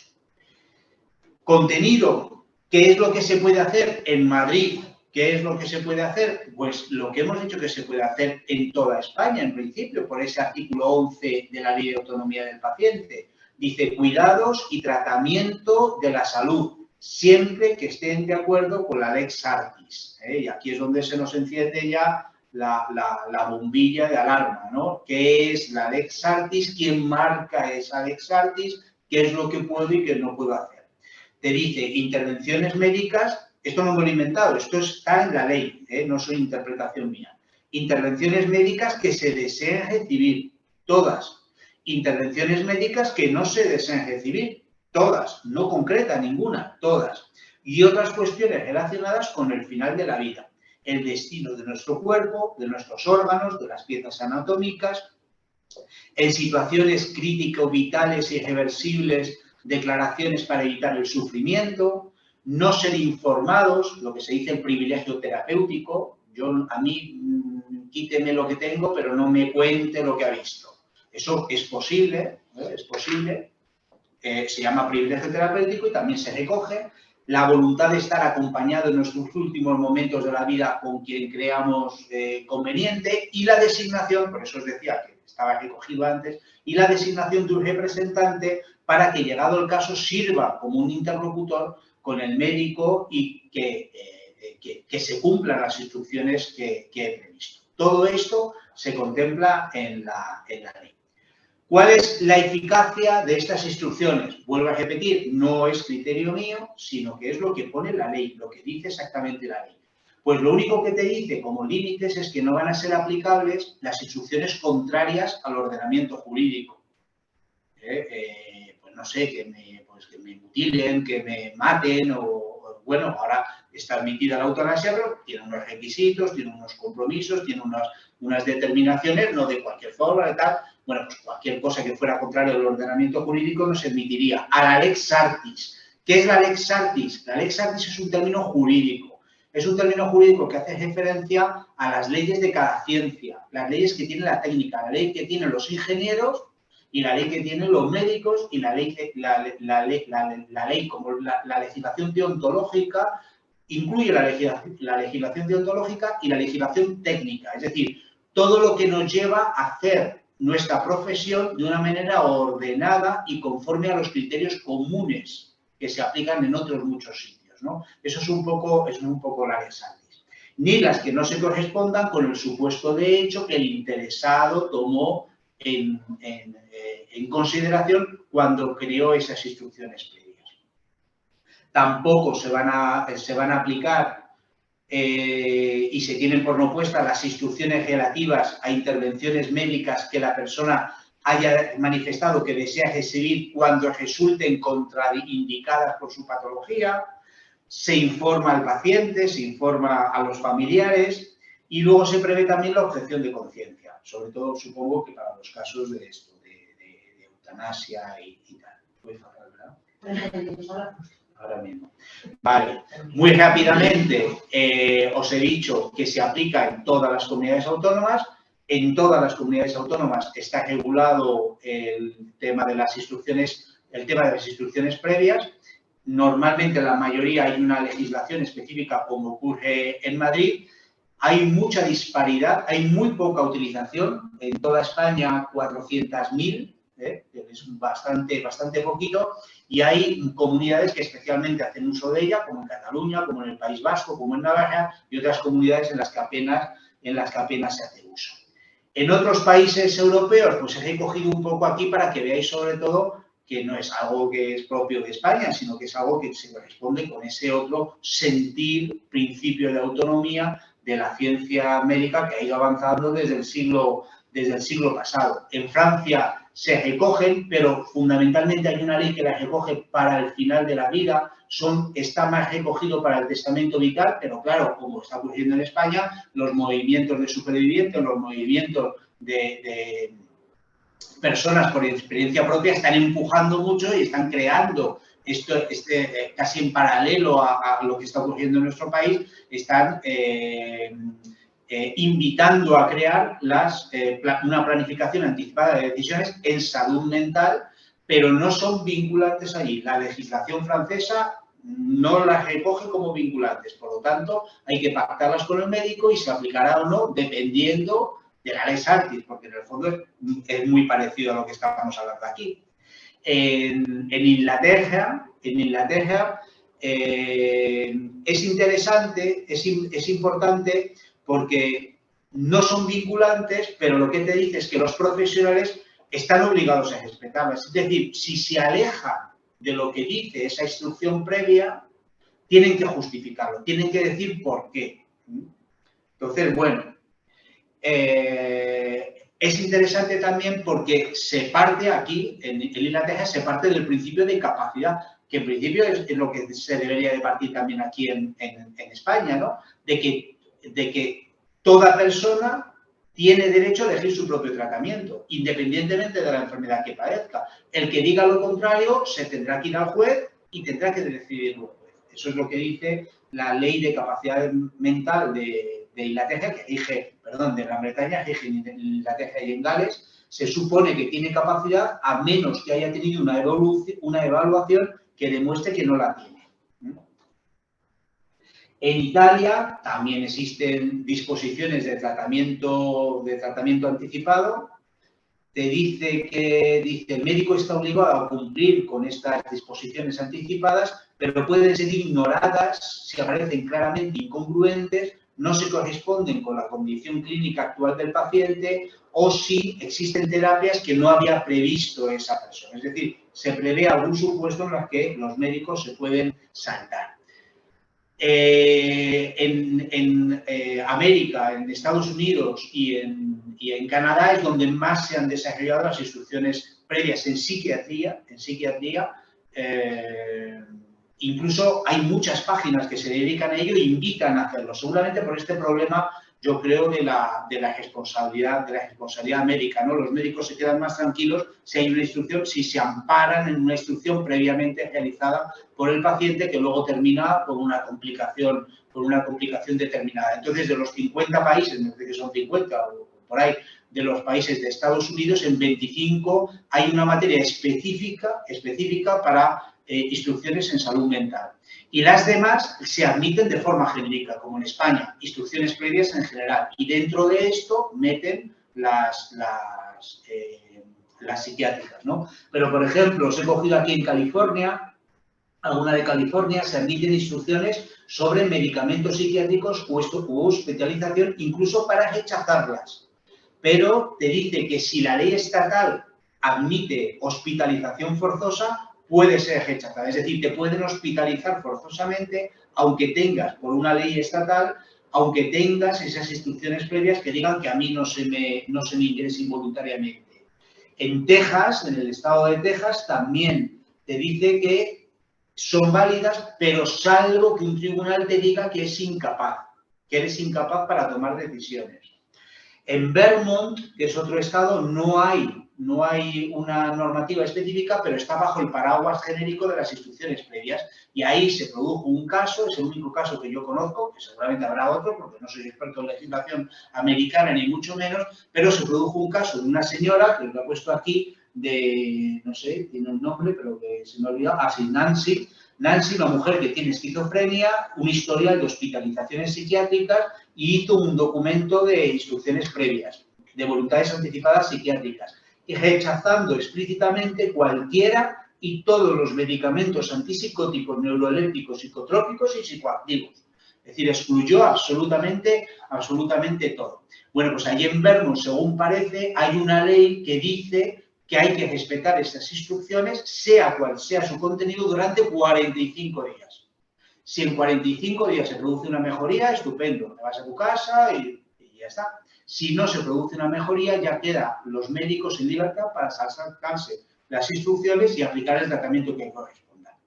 Contenido. ¿Qué es lo que se puede hacer en Madrid? ¿Qué es lo que se puede hacer? Pues lo que hemos dicho que se puede hacer en toda España, en principio, por ese artículo 11 de la Ley de Autonomía del Paciente. Dice, cuidados y tratamiento de la salud, siempre que estén de acuerdo con la Lex Artis. Y aquí es donde se nos enciende ya la bombilla de alarma, ¿no? ¿Qué es la Lex Artis? ¿Quién marca esa Lex Artis? ¿Qué es lo que puedo y qué no puedo hacer? Te dice, intervenciones médicas, esto no me lo he inventado, esto está en la ley, no soy interpretación mía. Intervenciones médicas que se deseen recibir, todas. Intervenciones médicas que no se deseen recibir, todas, no concreta ninguna, todas. Y otras cuestiones relacionadas con el final de la vida, el destino de nuestro cuerpo, de nuestros órganos, de las piezas anatómicas, en situaciones crítico-vitales y irreversibles, declaraciones para evitar el sufrimiento, no ser informados, lo que se dice el privilegio terapéutico. A mí, quíteme lo que tengo, pero no me cuente lo que ha visto. Eso es posible, es posible. Se llama privilegio terapéutico y también se recoge la voluntad de estar acompañado en nuestros últimos momentos de la vida con quien creamos conveniente, y la designación, por eso os decía que estaba recogido antes, y la designación de un representante para que, llegado el caso, sirva como un interlocutor con el médico y que se cumplan las instrucciones que he previsto. Todo esto se contempla en la ley. ¿Cuál es la eficacia de estas instrucciones? Vuelvo a repetir, no es criterio mío, sino que es lo que pone la ley, lo que dice exactamente la ley. Pues lo único que te dice como límites es que no van a ser aplicables las instrucciones contrarias al ordenamiento jurídico. Pues no sé, que me mutilen, que me maten, o bueno, ahora está admitida la eutanasia, pero tiene unos requisitos, tiene unos compromisos, tiene unas determinaciones, no de cualquier forma, de tal. Bueno, pues cualquier cosa que fuera contrario al ordenamiento jurídico no se admitiría. A la lex artis. ¿Qué es la lex artis? La lex artis es un término jurídico. Es un término jurídico que hace referencia a las leyes de cada ciencia, las leyes que tiene la técnica, la ley que tienen los ingenieros y la ley que tienen los médicos, y la ley como la legislación deontológica incluye la legislación deontológica y la legislación técnica, es decir, todo lo que nos lleva a hacer nuestra profesión de una manera ordenada y conforme a los criterios comunes que se aplican en otros muchos sitios, ¿no? Eso es un poco la lex artis. Ni las que no se correspondan con el supuesto de hecho que el interesado tomó en consideración cuando creó esas instrucciones previas. Tampoco se van a aplicar y se tienen por no puestas las instrucciones relativas a intervenciones médicas que la persona haya manifestado que desea recibir cuando resulten contraindicadas por su patología. Se informa al paciente, se informa a los familiares y luego se prevé también la objeción de conciencia, sobre todo supongo que para los casos de esto, de eutanasia y tal. Voy fatal, ¿verdad? Ahora mismo. Vale, muy rápidamente os he dicho que se aplica en todas las comunidades autónomas. En todas las comunidades autónomas está regulado el tema de las instrucciones previas. Normalmente en la mayoría hay una legislación específica, como ocurre en Madrid. Hay mucha disparidad, hay muy poca utilización. En toda España 400.000, es bastante poquito. Y hay comunidades que especialmente hacen uso de ella, como en Cataluña, como en el País Vasco, como en Navarra, y otras comunidades en las que apenas se hace uso. En otros países europeos, pues he recogido un poco aquí para que veáis sobre todo que no es algo que es propio de España, sino que es algo que se corresponde con ese otro sentir, principio de autonomía de la ciencia médica que ha ido avanzando desde el siglo pasado. En Francia se recogen, pero fundamentalmente hay una ley que las recoge para el final de la vida, está más recogido para el testamento vital, pero claro, como está ocurriendo en España, los movimientos de supervivientes, los movimientos de personas por experiencia propia están empujando mucho y están creando esto, casi en paralelo a lo que está ocurriendo en nuestro país, están invitando a crear una planificación anticipada de decisiones en salud mental, pero no son vinculantes allí. La legislación francesa no las recoge como vinculantes, por lo tanto, hay que pactarlas con el médico y se aplicará o no dependiendo de la lex artis, porque en el fondo es muy parecido a lo que estábamos hablando aquí. En Inglaterra es interesante, es importante, porque no son vinculantes, pero lo que te dice es que los profesionales están obligados a respetarlas. Es decir, si se alejan de lo que dice esa instrucción previa, tienen que justificarlo, tienen que decir por qué. Entonces, bueno, es interesante también porque se parte aquí, en Inglaterra, se parte del principio de incapacidad, que en principio es lo que se debería de partir también aquí en España, ¿no? De que toda persona tiene derecho a elegir su propio tratamiento, independientemente de la enfermedad que padezca. El que diga lo contrario se tendrá que ir al juez y tendrá que decidirlo el juez. Eso es lo que dice la ley de capacidad mental de Inglaterra, que rige, perdón, de Gran Bretaña, rige en Inglaterra y en Gales. Se supone que tiene capacidad a menos que haya tenido una evaluación que demuestre que no la tiene. En Italia también existen disposiciones de tratamiento anticipado. Te dice que el médico está obligado a cumplir con estas disposiciones anticipadas, pero pueden ser ignoradas si aparecen claramente incongruentes, no se corresponden con la condición clínica actual del paciente o si existen terapias que no había previsto esa persona. Es decir, se prevé algún supuesto en los que los médicos se pueden saltar. En América, en Estados Unidos y en Canadá es donde más se han desarrollado las instrucciones previas en psiquiatría. Incluso hay muchas páginas que se dedican a ello e invitan a hacerlo. Seguramente por este problema, yo creo, de la responsabilidad médica, ¿no? Los médicos se quedan más tranquilos si hay una instrucción, si se amparan en una instrucción previamente realizada por el paciente que luego termina con una complicación determinada. Entonces, de los 50 países, me parece que son 50 o por ahí, de los países de Estados Unidos, en 25 hay una materia específica para instrucciones en salud mental. Y las demás se admiten de forma genérica, como en España, instrucciones previas en general. Y dentro de esto meten las psiquiátricas, ¿no? Pero, por ejemplo, os he cogido aquí en California, alguna de California, se admiten instrucciones sobre medicamentos psiquiátricos u hospitalización, incluso para rechazarlas. Pero te dice que si la ley estatal admite hospitalización forzosa, puede ser rechazada. Es decir, te pueden hospitalizar forzosamente, aunque tengas, por una ley estatal, aunque tengas esas instrucciones previas que digan que a mí no se me ingrese involuntariamente. En Texas, en el estado de Texas, también te dice que son válidas, pero salvo que un tribunal te diga que es incapaz, que eres incapaz para tomar decisiones. En Vermont, que es otro estado, no hay una normativa específica, pero está bajo el paraguas genérico de las instrucciones previas. Y ahí se produjo un caso, es el único caso que yo conozco, que seguramente habrá otro, porque no soy experto en legislación americana ni mucho menos, pero se produjo un caso de una señora, que lo he puesto aquí, no sé, tiene un nombre, pero que se me ha olvidado, así, Nancy, una mujer que tiene esquizofrenia, un historial de hospitalizaciones psiquiátricas y hizo un documento de instrucciones previas, de voluntades anticipadas psiquiátricas, y rechazando explícitamente cualquiera y todos los medicamentos antipsicóticos, neurolepticos, psicotrópicos y psicoactivos. Es decir, excluyó absolutamente todo. Bueno, pues allí en Vermont, según parece, hay una ley que dice que hay que respetar esas instrucciones, sea cual sea su contenido, durante 45 días. Si en 45 días se produce una mejoría, estupendo, te vas a tu casa y ya está. Si no se produce una mejoría, ya quedan los médicos en libertad para saltarse las instrucciones y aplicar el tratamiento que corresponda.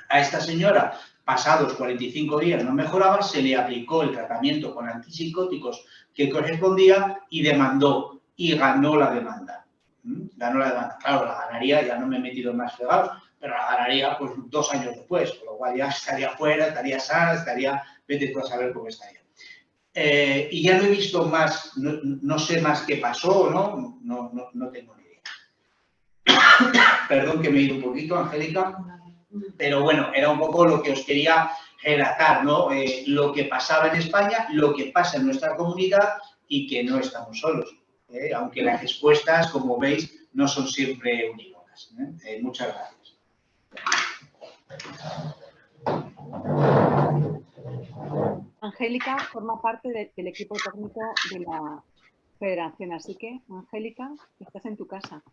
A esta señora, pasados 45 días no mejoraba, se le aplicó el tratamiento con antipsicóticos que correspondía y demandó, y ganó la demanda. Ganó la demanda. Claro, la ganaría, ya no me he metido en más fregados, pero la ganaría pues 2 años después, con lo cual ya estaría fuera, estaría sana, vete tú a saber cómo estaría. Y ya no he visto más, no sé más qué pasó, no tengo ni idea. Perdón que me he ido un poquito, Angélica, pero bueno, era un poco lo que os quería relatar, ¿no? Lo que pasaba en España, lo que pasa en nuestra comunidad y que no estamos solos. Aunque las respuestas, como veis, no son siempre unívocas. Muchas gracias. Angélica forma parte del equipo técnico de la Federación, así que, Angélica, estás en tu casa.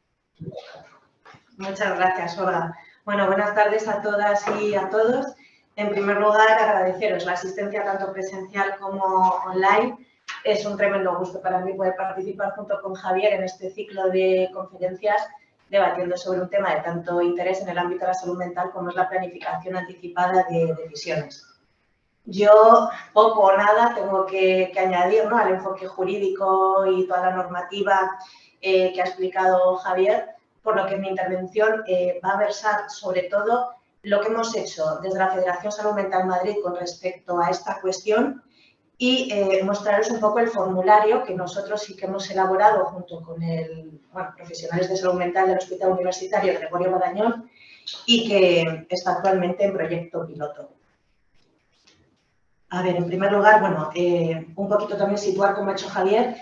Muchas gracias, Olga. Bueno, buenas tardes a todas y a todos. En primer lugar, agradeceros la asistencia tanto presencial como online. Es un tremendo gusto para mí poder participar junto con Javier en este ciclo de conferencias debatiendo sobre un tema de tanto interés en el ámbito de la salud mental como es la planificación anticipada de decisiones. Yo poco o nada tengo que añadir, ¿no?, al enfoque jurídico y toda la normativa que ha explicado Javier, por lo que mi intervención va a versar sobre todo lo que hemos hecho desde la Federación Salud Mental Madrid con respecto a esta cuestión y mostraros un poco el formulario que nosotros sí que hemos elaborado junto con profesionales de salud mental del Hospital Universitario Gregorio Marañón y que está actualmente en proyecto piloto. A ver, en primer lugar, un poquito también situar, como ha hecho Javier,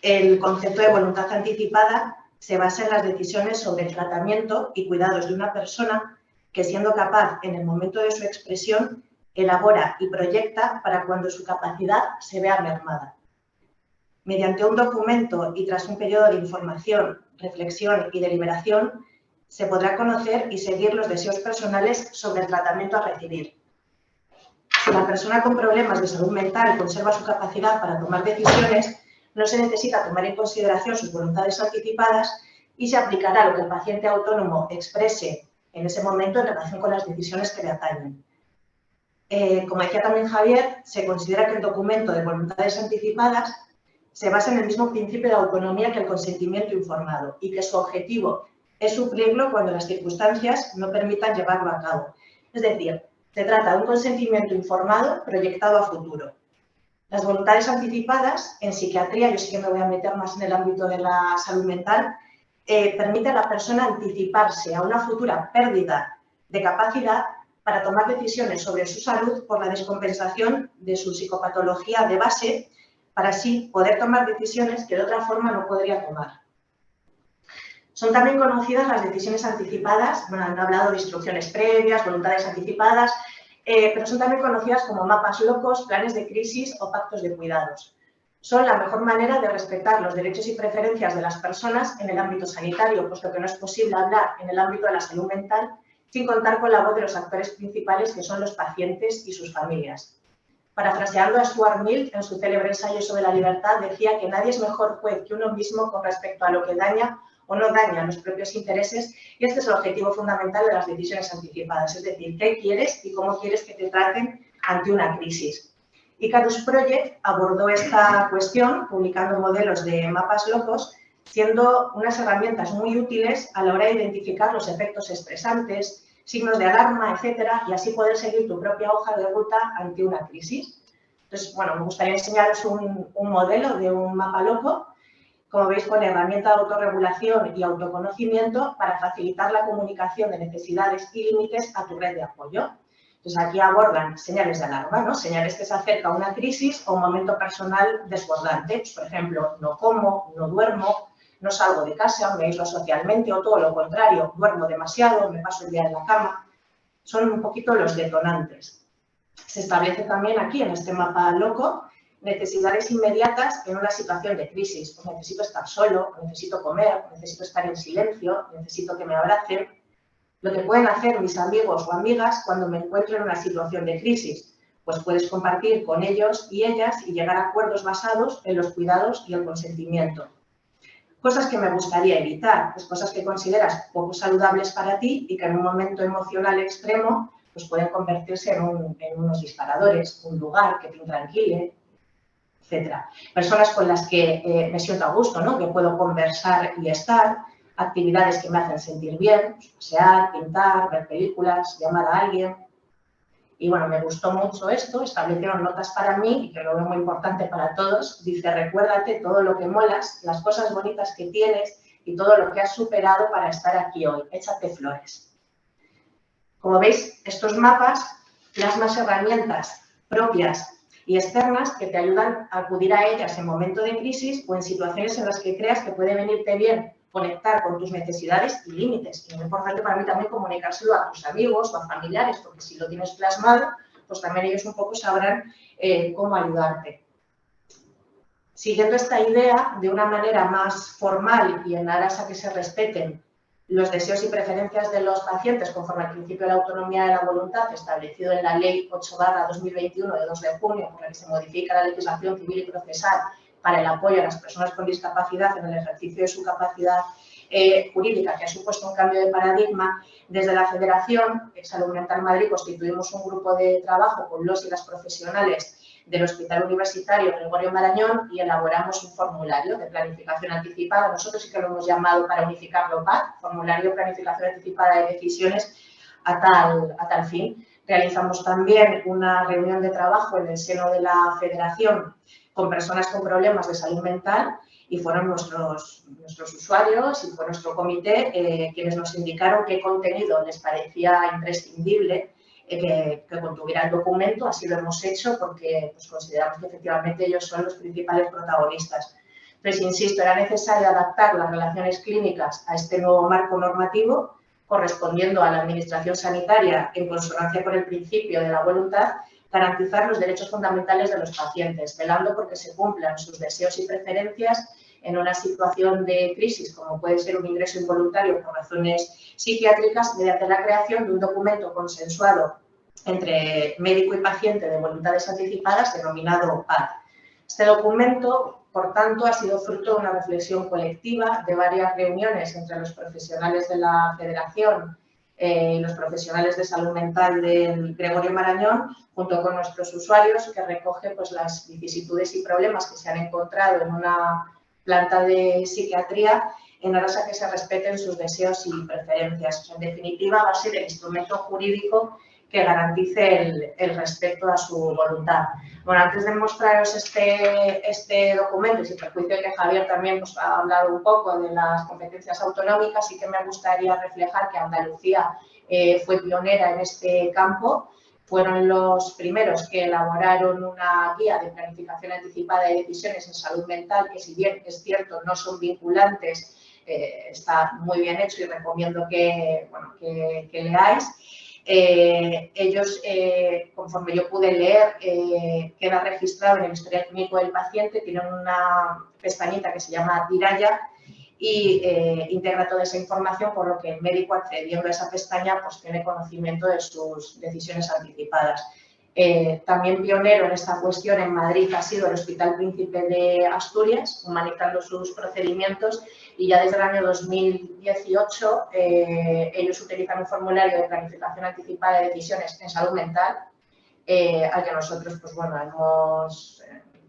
el concepto de voluntad anticipada se basa en las decisiones sobre el tratamiento y cuidados de una persona que, siendo capaz en el momento de su expresión, elabora y proyecta para cuando su capacidad se vea mermada. Mediante un documento y tras un periodo de información, reflexión y deliberación, se podrá conocer y seguir los deseos personales sobre el tratamiento a recibir. Si la persona con problemas de salud mental conserva su capacidad para tomar decisiones, no se necesita tomar en consideración sus voluntades anticipadas y se aplicará lo que el paciente autónomo exprese en ese momento en relación con las decisiones que le atañen. Como decía también Javier, se considera que el documento de voluntades anticipadas se basa en el mismo principio de autonomía que el consentimiento informado y que su objetivo es suplirlo cuando las circunstancias no permitan llevarlo a cabo. Es decir, se trata de un consentimiento informado proyectado a futuro. Las voluntades anticipadas en psiquiatría, yo sí que me voy a meter más en el ámbito de la salud mental, permite a la persona anticiparse a una futura pérdida de capacidad para tomar decisiones sobre su salud por la descompensación de su psicopatología de base, para así poder tomar decisiones que de otra forma no podría tomar. Son también conocidas las decisiones anticipadas, han hablado de instrucciones previas, voluntades anticipadas, pero son también conocidas como mapas locos, planes de crisis o pactos de cuidados. Son la mejor manera de respetar los derechos y preferencias de las personas en el ámbito sanitario, puesto que no es posible hablar en el ámbito de la salud mental sin contar con la voz de los actores principales, que son los pacientes y sus familias. Parafraseando a Stuart Mill en su célebre ensayo sobre la libertad, decía que nadie es mejor juez que uno mismo con respecto a lo que daña o no daña los propios intereses, y este es el objetivo fundamental de las decisiones anticipadas, es decir, qué quieres y cómo quieres que te traten ante una crisis. Icarus Project abordó esta cuestión publicando modelos de mapas locos, siendo unas herramientas muy útiles a la hora de identificar los efectos estresantes, signos de alarma, etcétera, y así poder seguir tu propia hoja de ruta ante una crisis. Entonces, me gustaría enseñaros un modelo de un mapa loco, como veis, con herramienta de autorregulación y autoconocimiento para facilitar la comunicación de necesidades y límites a tu red de apoyo. Entonces, aquí abordan señales de alarma, ¿no? Señales que se acerca una crisis o un momento personal desbordante. Pues, por ejemplo, no como, no duermo, no salgo de casa, me aíslo socialmente, o todo lo contrario, duermo demasiado, me paso el día en la cama. Son un poquito los detonantes. Se establece también aquí, en este mapa loco, necesidades inmediatas en una situación de crisis. Pues necesito estar solo, necesito comer, necesito estar en silencio, necesito que me abracen. Lo que pueden hacer mis amigos o amigas cuando me encuentro en una situación de crisis, pues puedes compartir con ellos y ellas y llegar a acuerdos basados en los cuidados y el consentimiento. Cosas que me gustaría evitar, pues cosas que consideras poco saludables para ti y que en un momento emocional extremo pues pueden convertirse en unos disparadores, un lugar que te intranquile, etcétera. Personas con las que me siento a gusto, ¿no? Que puedo conversar y estar, actividades que me hacen sentir bien, pasear, pintar, ver películas, llamar a alguien. Y me gustó mucho esto, establecieron notas para mí, y que lo veo muy importante para todos. Dice, recuérdate todo lo que molas, las cosas bonitas que tienes y todo lo que has superado para estar aquí hoy. Échate flores. Como veis, estos mapas plasman herramientas propias y externas que te ayudan a acudir a ellas en momentos de crisis o en situaciones en las que creas que puede venirte bien conectar con tus necesidades y límites. Y es importante para mí también comunicárselo a tus amigos o a familiares, porque si lo tienes plasmado, pues también ellos un poco sabrán cómo ayudarte. Siguiendo esta idea, de una manera más formal y en aras a que se respeten los deseos y preferencias de los pacientes conforme al principio de la autonomía de la voluntad establecido en la Ley 8/2021 de 2 de junio, por la que se modifica la legislación civil y procesal para el apoyo a las personas con discapacidad en el ejercicio de su capacidad jurídica, que ha supuesto un cambio de paradigma, desde la Federación Salud Mental Madrid constituimos un grupo de trabajo con los y las profesionales del Hospital Universitario Gregorio Marañón y elaboramos un formulario de planificación anticipada. Nosotros sí que lo hemos llamado, para unificarlo, PAD, Formulario de Planificación Anticipada de Decisiones, a tal fin. Realizamos también una reunión de trabajo en el seno de la Federación con personas con problemas de salud mental y fueron nuestros usuarios y fue nuestro comité quienes nos indicaron qué contenido les parecía imprescindible que contuviera el documento. Así lo hemos hecho porque pues, consideramos que efectivamente ellos son los principales protagonistas. Entonces, insisto, era necesario adaptar las relaciones clínicas a este nuevo marco normativo, correspondiendo a la Administración sanitaria en consonancia con el principio de la voluntad, garantizar los derechos fundamentales de los pacientes, velando porque se cumplan sus deseos y preferencias en una situación de crisis, como puede ser un ingreso involuntario por razones psiquiátricas, mediante la creación de un documento consensuado entre médico y paciente de voluntades anticipadas, denominado PAD. Este documento, por tanto, ha sido fruto de una reflexión colectiva de varias reuniones entre los profesionales de la Federación y los profesionales de salud mental del Gregorio Marañón, junto con nuestros usuarios, que recoge pues, las vicisitudes y problemas que se han encontrado en una planta de psiquiatría en aras a que se respeten sus deseos y preferencias. O sea, en definitiva, va a ser el instrumento jurídico que garantice el respeto a su voluntad. Bueno, antes de mostraros este documento, y sin perjuicio de que Javier también pues, ha hablado un poco de las competencias autonómicas, sí que me gustaría reflejar que Andalucía fue pionera en este campo. Fueron los primeros que elaboraron una guía de planificación anticipada de decisiones en salud mental, que si bien es cierto no son vinculantes, está muy bien hecho y recomiendo que leáis. Ellos, conforme yo pude leer, queda registrado en el historial clínico del paciente, tienen una pestañita que se llama Diraya y integra toda esa información, por lo que el médico, accediendo a esa pestaña, pues tiene conocimiento de sus decisiones anticipadas. También pionero en esta cuestión en Madrid ha sido el Hospital Príncipe de Asturias, humanizando sus procedimientos, y ya desde el año 2018 ellos utilizan un formulario de planificación anticipada de decisiones en salud mental, al que nosotros pues, bueno,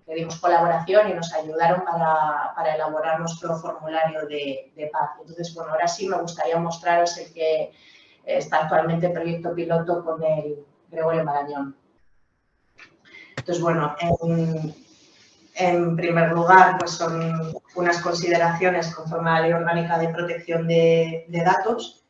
pedimos colaboración y nos ayudaron para elaborar nuestro formulario de PAD. Entonces, bueno, ahora sí me gustaría mostraros el que está actualmente en proyecto piloto con el Gregorio Marañón. Entonces, bueno, en primer lugar, pues son unas consideraciones conforme a la Ley Orgánica de Protección de Datos,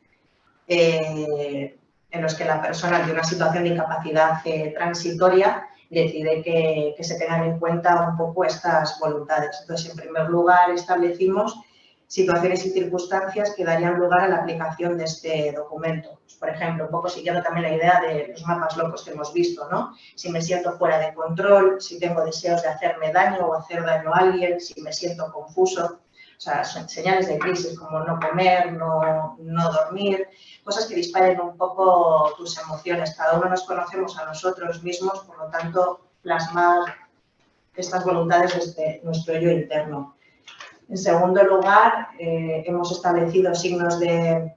en los que la persona ante una situación de incapacidad transitoria decide que se tengan en cuenta un poco estas voluntades. Entonces, en primer lugar, establecimos situaciones y circunstancias que darían lugar a la aplicación de este documento. Pues, por ejemplo, un poco siguiendo también la idea de los mapas locos que hemos visto, ¿no? Si me siento fuera de control, si tengo deseos de hacerme daño o hacer daño a alguien, si me siento confuso. O sea, son señales de crisis como no comer, no dormir, cosas que disparen un poco tus emociones. Cada uno nos conocemos a nosotros mismos, por lo tanto, plasmar estas voluntades desde nuestro yo interno. En segundo lugar, hemos establecido signos de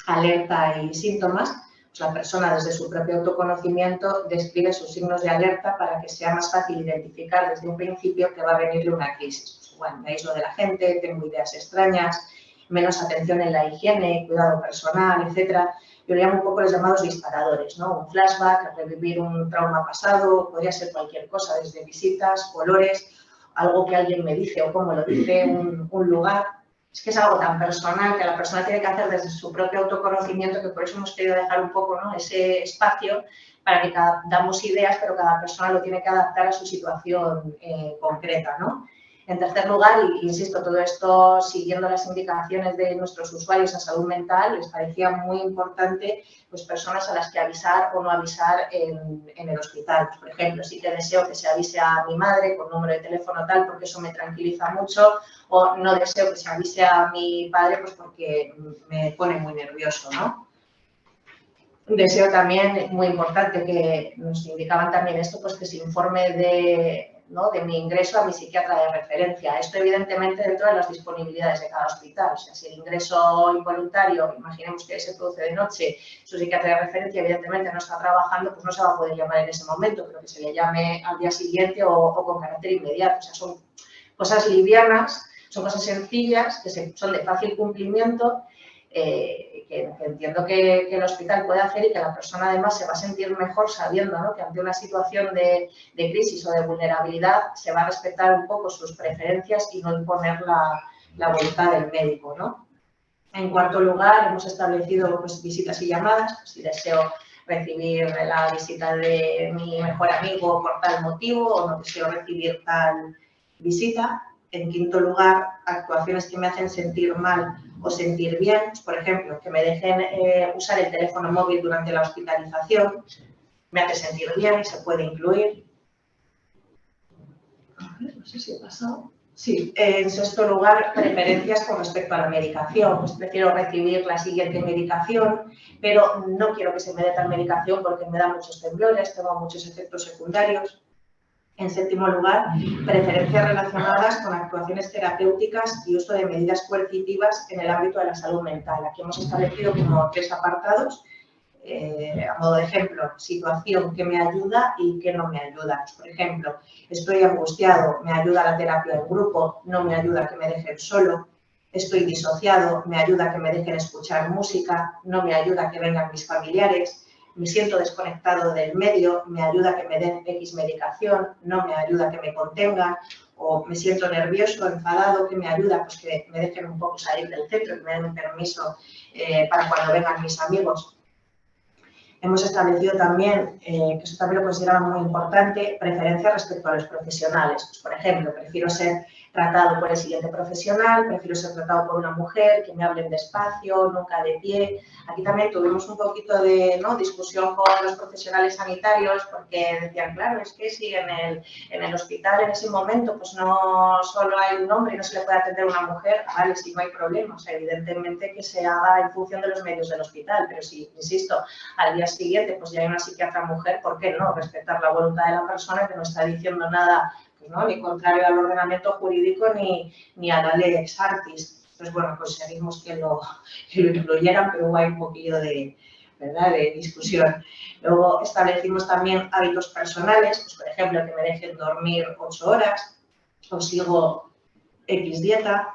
alerta y síntomas. Pues la persona, desde su propio autoconocimiento, describe sus signos de alerta para que sea más fácil identificar desde un principio que va a venirle una crisis. Pues, bueno, me aíslo de la gente, tengo ideas extrañas, menos atención en la higiene, cuidado personal, etc. Yo le llamo un poco los llamados disparadores, ¿no? Un flashback, revivir un trauma pasado, podría ser cualquier cosa, desde visitas, colores, algo que alguien me dice o como lo dice un lugar. Es que es algo tan personal que la persona tiene que hacer desde su propio autoconocimiento, que por eso hemos querido dejar un poco, ¿no?, ese espacio para que damos ideas, pero cada persona lo tiene que adaptar a su situación concreta, ¿no? En tercer lugar, insisto, todo esto siguiendo las indicaciones de nuestros usuarios en salud mental, les parecía muy importante pues, personas a las que avisar o no avisar en el hospital. Pues, por ejemplo, sí que deseo que se avise a mi madre con número de teléfono tal porque eso me tranquiliza mucho, o no deseo que se avise a mi padre pues porque me pone muy nervioso, ¿no? Deseo también, muy importante, que nos indicaban también esto, pues que se informe de mi ingreso a mi psiquiatra de referencia. Esto, evidentemente, dentro de las disponibilidades de cada hospital. O sea, si el ingreso involuntario, imaginemos que se produce de noche, su psiquiatra de referencia, evidentemente, no está trabajando, pues no se va a poder llamar en ese momento, pero que se le llame al día siguiente o con carácter inmediato. O sea, son cosas livianas, son cosas sencillas, que son de fácil cumplimiento, que entiendo que el hospital puede hacer y que la persona además se va a sentir mejor sabiendo, ¿no?, que ante una situación de crisis o de vulnerabilidad se va a respetar un poco sus preferencias y no imponer la voluntad del médico, ¿no? En cuarto lugar, hemos establecido pues, visitas y llamadas. Pues, si deseo recibir la visita de mi mejor amigo por tal motivo o no deseo recibir tal visita. En quinto lugar, actuaciones que me hacen sentir mal o sentir bien. Pues, por ejemplo, que me dejen usar el teléfono móvil durante la hospitalización. Me hace sentir bien y se puede incluir. A ver, no sé si he pasado. Sí, en sexto lugar, preferencias con respecto a la medicación. Pues prefiero recibir la siguiente medicación, pero no quiero que se me dé tal medicación porque me da muchos temblores, tengo muchos efectos secundarios. En séptimo lugar, preferencias relacionadas con actuaciones terapéuticas y uso de medidas coercitivas en el ámbito de la salud mental. Aquí hemos establecido como 3 apartados. A modo de ejemplo, situación que me ayuda y que no me ayuda. Por ejemplo, estoy angustiado, me ayuda la terapia en grupo, no me ayuda a que me dejen solo. Estoy disociado, me ayuda a que me dejen escuchar música, no me ayuda a que vengan mis familiares. Me siento desconectado del medio, me ayuda a que me den X medicación, no me ayuda a que me contengan. O me siento nervioso, enfadado, que me ayuda pues que me dejen un poco salir del centro, que me den un permiso para cuando vengan mis amigos. Hemos establecido también, que eso también lo consideramos muy importante, preferencias respecto a los profesionales. Pues, por ejemplo, prefiero ser tratado por el siguiente profesional, prefiero ser tratado por una mujer, que me hablen despacio, nunca de pie. Aquí también tuvimos un poquito de discusión con los profesionales sanitarios porque decían, claro, es que si en el hospital en ese momento pues no solo hay un hombre y no se le puede atender a una mujer, vale, sí, no hay problema. O sea, evidentemente que se haga en función de los medios del hospital, pero si, insisto, al día siguiente pues ya hay una psiquiatra mujer, ¿por qué no? Respetar la voluntad de la persona que no está diciendo nada, pues, ¿no?, ni contrario al ordenamiento jurídico ni a la ley ex artis. Entonces, bueno, conseguimos que lo incluyeran, pero hubo ahí un poquillo de discusión. Luego establecimos también hábitos personales, pues, por ejemplo, que me dejen dormir 8 horas o sigo X dieta.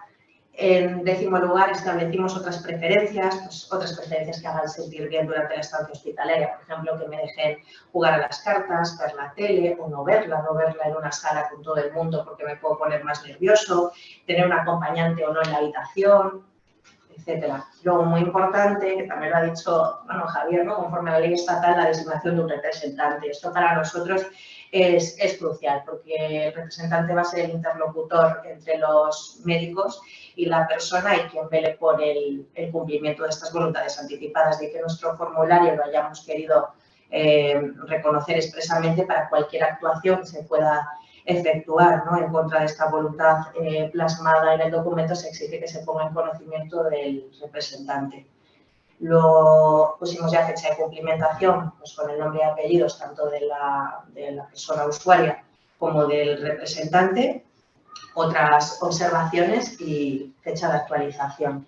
En décimo lugar, establecimos otras preferencias que hagan sentir bien durante la estancia hospitalaria. Por ejemplo, que me dejen jugar a las cartas, ver la tele o no verla en una sala con todo el mundo porque me puedo poner más nervioso, tener un acompañante o no en la habitación, etcétera. Luego, muy importante, que también lo ha dicho Javier, ¿no?, conforme a la ley estatal, la designación de un representante. Esto para nosotros es crucial porque el representante va a ser el interlocutor entre los médicos y la persona y quien vele por el cumplimiento de estas voluntades anticipadas, de que nuestro formulario lo hayamos querido reconocer expresamente para cualquier actuación que se pueda efectuar, ¿no?, en contra de esta voluntad plasmada en el documento. Se exige que se ponga en conocimiento del representante. Lo pusimos ya fecha de cumplimentación pues, con el nombre y apellidos tanto de la persona usuaria como del representante, otras observaciones y fecha de actualización.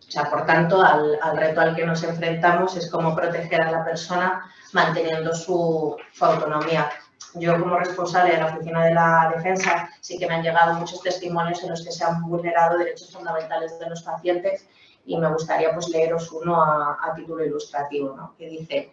O sea, por tanto, al reto al que nos enfrentamos es cómo proteger a la persona manteniendo su autonomía. Yo, como responsable de la Oficina de la Defensa, sí que me han llegado muchos testimonios en los que se han vulnerado derechos fundamentales de los pacientes y me gustaría pues, leeros uno a título ilustrativo, ¿no?, que dice: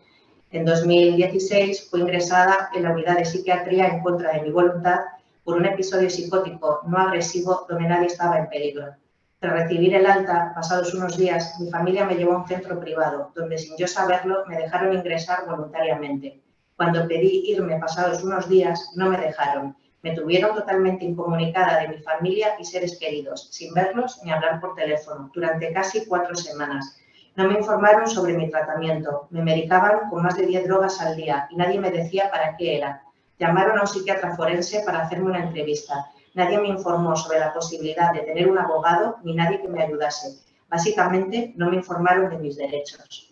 en 2016 fui ingresada en la unidad de psiquiatría en contra de mi voluntad por un episodio psicótico no agresivo donde nadie estaba en peligro. Tras recibir el alta, pasados unos días, mi familia me llevó a un centro privado, donde sin yo saberlo me dejaron ingresar voluntariamente. Cuando pedí irme pasados unos días, no me dejaron. Me tuvieron totalmente incomunicada de mi familia y seres queridos, sin verlos ni hablar por teléfono, durante casi 4 semanas. No me informaron sobre mi tratamiento. Me medicaban con más de 10 drogas al día y nadie me decía para qué era. Llamaron a un psiquiatra forense para hacerme una entrevista. Nadie me informó sobre la posibilidad de tener un abogado ni nadie que me ayudase. Básicamente, no me informaron de mis derechos.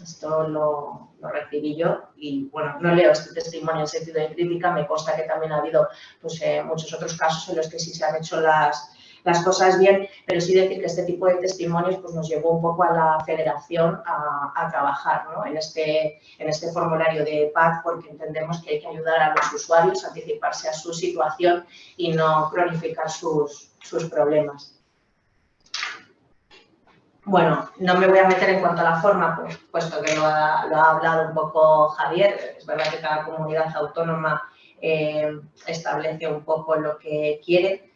Esto lo recibí yo y, bueno, no leo este testimonio en sentido de crítica. Me consta que también ha habido pues, muchos otros casos en los que sí se han hecho las cosas bien, pero sí decir que este tipo de testimonios pues, nos llevó un poco a la federación a trabajar, ¿no?, en este formulario de PAC, porque entendemos que hay que ayudar a los usuarios a anticiparse a su situación y no cronificar sus problemas. Bueno, no me voy a meter en cuanto a la forma, pues, puesto que lo ha hablado un poco Javier. Es verdad que cada comunidad autónoma establece un poco lo que quiere.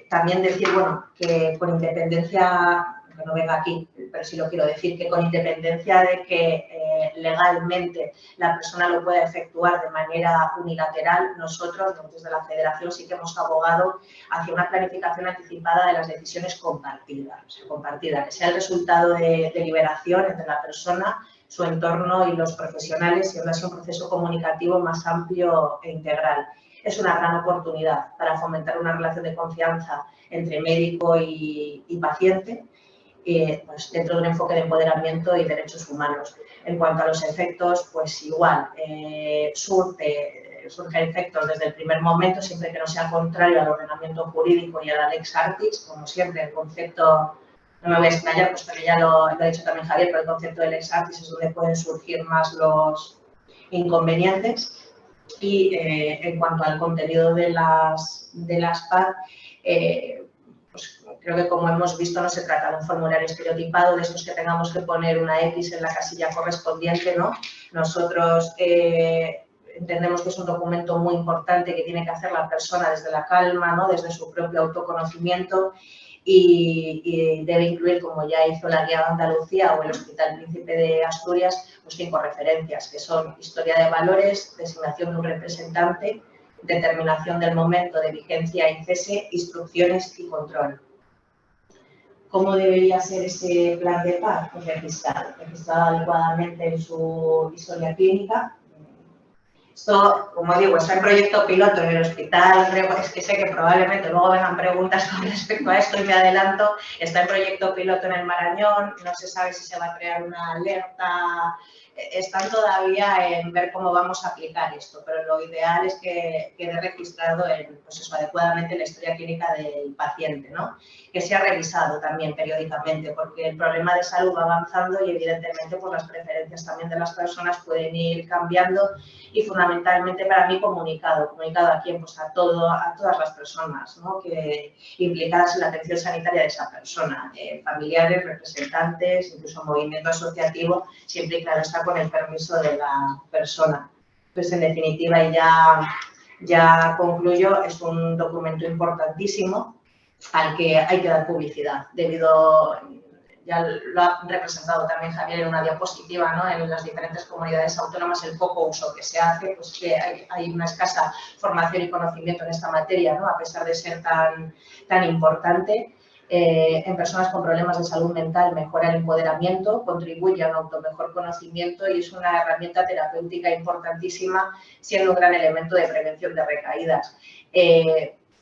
También decir, bueno, que con independencia, que no venga aquí, pero sí lo quiero decir, que con independencia de que legalmente la persona lo pueda efectuar de manera unilateral, nosotros desde la Federación sí que hemos abogado hacia una planificación anticipada de las decisiones compartidas, o sea, compartida, que sea el resultado de deliberación entre la persona, su entorno y los profesionales, siendo así un proceso comunicativo más amplio e integral. Es una gran oportunidad para fomentar una relación de confianza entre médico y paciente, pues dentro de un enfoque de empoderamiento y derechos humanos. En cuanto a los efectos, pues igual, surgen efectos desde el primer momento, siempre que no sea contrario al ordenamiento jurídico y a la lex artis, como siempre, el concepto, no me voy a explayar, puesto que ya lo ha dicho también Javier, pero el concepto de lex artis es donde pueden surgir más los inconvenientes. Y en cuanto al contenido de las PAD, pues creo que como hemos visto no se trata de un formulario estereotipado de estos que tengamos que poner una X en la casilla correspondiente, ¿no? Nosotros entendemos que es un documento muy importante que tiene que hacer la persona desde la calma, ¿no? Desde su propio autoconocimiento y debe incluir, como ya hizo la Guía de Andalucía o el Hospital Príncipe de Asturias, pues 5 referencias, que son historia de valores, designación de un representante, determinación del momento de vigencia y cese, instrucciones y control. ¿Cómo debería ser ese plan de PAD? Pues registrado adecuadamente en su historia clínica. Esto, como digo, está en proyecto piloto en el hospital, es que sé que probablemente luego vengan preguntas con respecto a esto y me adelanto. Está en proyecto piloto en el Marañón, no se sabe si se va a crear una alerta. Están todavía en ver cómo vamos a aplicar esto, pero lo ideal es que quede registrado pues eso, adecuadamente en la historia clínica del paciente, ¿no? Que sea revisado también periódicamente, porque el problema de salud va avanzando y evidentemente pues, las preferencias también de las personas pueden ir cambiando y fundamentalmente para mí comunicado a quién, pues a todas las personas, ¿no? Que implicadas en la atención sanitaria de esa persona, familiares, representantes, incluso movimiento asociativo, siempre y claro está con el permiso de la persona. Entonces, en definitiva, y ya concluyo, es un documento importantísimo al que hay que dar publicidad, ya lo ha representado también Javier en una diapositiva, ¿no? En las diferentes comunidades autónomas el poco uso que se hace, pues que hay una escasa formación y conocimiento en esta materia, ¿no? A pesar de ser tan importante. En personas con problemas de salud mental mejora el empoderamiento, contribuye a un mejor conocimiento y es una herramienta terapéutica importantísima, siendo un gran elemento de prevención de recaídas.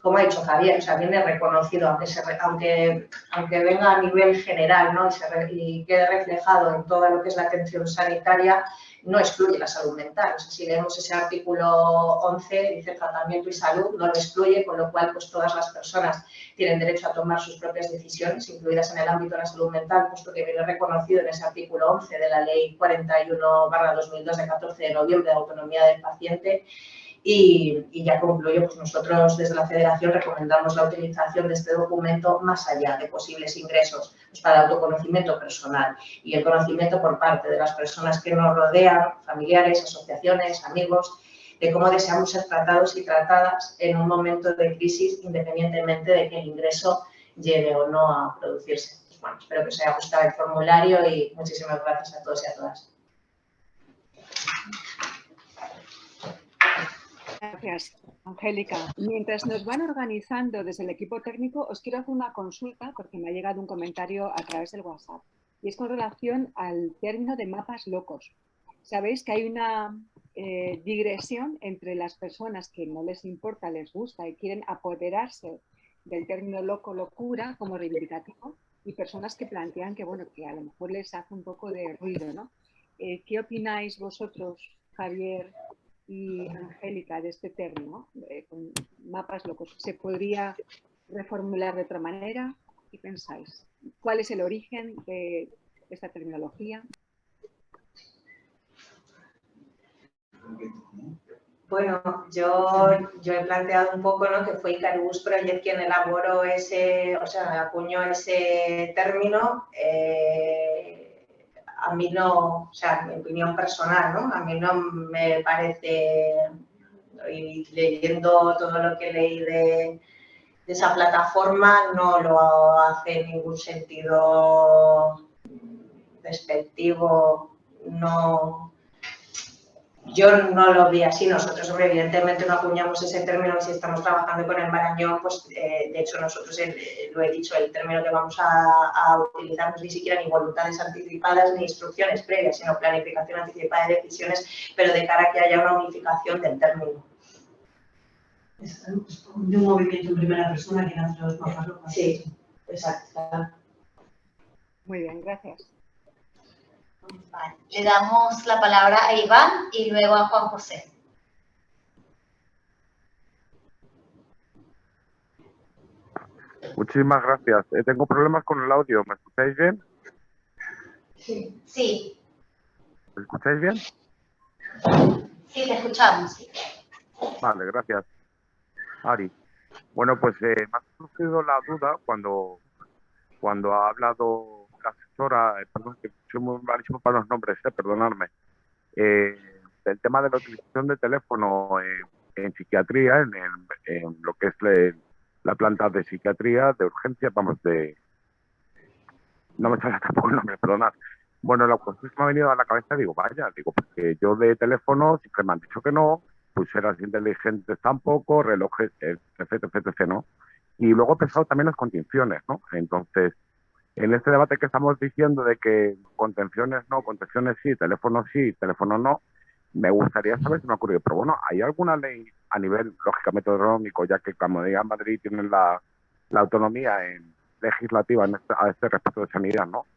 Como ha dicho Javier, o sea, viene reconocido, aunque venga a nivel general, ¿no? y quede reflejado en todo lo que es la atención sanitaria, no excluye la salud mental. O sea, si leemos ese artículo 11, dice tratamiento y salud, no lo excluye, con lo cual pues, todas las personas tienen derecho a tomar sus propias decisiones, incluidas en el ámbito de la salud mental, puesto que viene reconocido en ese artículo 11 de la Ley 41/2002 de 14 de noviembre de autonomía del paciente. Y ya concluyo, pues nosotros desde la Federación recomendamos la utilización de este documento más allá de posibles ingresos pues para el autoconocimiento personal y el conocimiento por parte de las personas que nos rodean, familiares, asociaciones, amigos, de cómo deseamos ser tratados y tratadas en un momento de crisis, independientemente de que el ingreso llegue o no a producirse. Pues bueno, espero que os haya gustado el formulario y muchísimas gracias a todos y a todas. Gracias, Angélica. Mientras nos van organizando desde el equipo técnico, os quiero hacer una consulta porque me ha llegado un comentario a través del WhatsApp y es con relación al término de mapas locos. Sabéis que hay una digresión entre las personas que no les importa, les gusta y quieren apoderarse del término loco, locura como reivindicativo y personas que plantean que, bueno, que a lo mejor les hace un poco de ruido, ¿no? ¿Qué opináis vosotros, Javier y Angélica, de este término, con mapas locos? ¿Se podría reformular de otra manera? ¿Qué pensáis? ¿Cuál es el origen de esta terminología? Bueno, yo he planteado un poco, ¿no?, que fue Icarus Project quien elaboró acuñó ese término. A mí no, o sea, mi opinión personal, ¿no?, a mí no me parece, y leyendo todo lo que leí de esa plataforma, no lo hace en ningún sentido despectivo, no. Yo no lo vi así. Nosotros, evidentemente, no acuñamos ese término. Si estamos trabajando con el Marañón, pues de hecho nosotros, lo he dicho, el término que vamos a utilizar no es ni siquiera ni voluntades anticipadas ni instrucciones previas, sino planificación anticipada de decisiones, pero de cara a que haya una unificación del término. Es de un movimiento en primera persona que nace los mapas locales. Sí, exacto. Muy bien, gracias. Vale. Le damos la palabra a Iván y luego a Juan José. Muchísimas gracias. Tengo problemas con el audio. ¿Me escucháis bien? Sí. Sí. ¿Me escucháis bien? Sí, te escuchamos. Sí. Vale, gracias. Ari. Bueno, pues me ha surgido la duda cuando ha hablado la asesora, perdón, que soy muy malísimo para los nombres, perdonadme, del tema de la utilización de teléfono en psiquiatría, en lo que es la planta de psiquiatría, de urgencia, no me sale tampoco el nombre, perdonad. Bueno, la cuestión que me ha venido a la cabeza, digo, porque yo de teléfono siempre me han dicho que no, pulseras inteligentes tampoco, relojes, etc., ¿no? Y luego he pensado también en las contenciones, ¿no? Entonces, en este debate que estamos diciendo de que contenciones no, contenciones sí, teléfono no, me gustaría saber si me ha ocurrido. Pero bueno, ¿hay alguna ley a nivel, lógicamente, autonómico, ya que como diga Madrid tienen la autonomía legislativa a este respecto de sanidad, ¿no?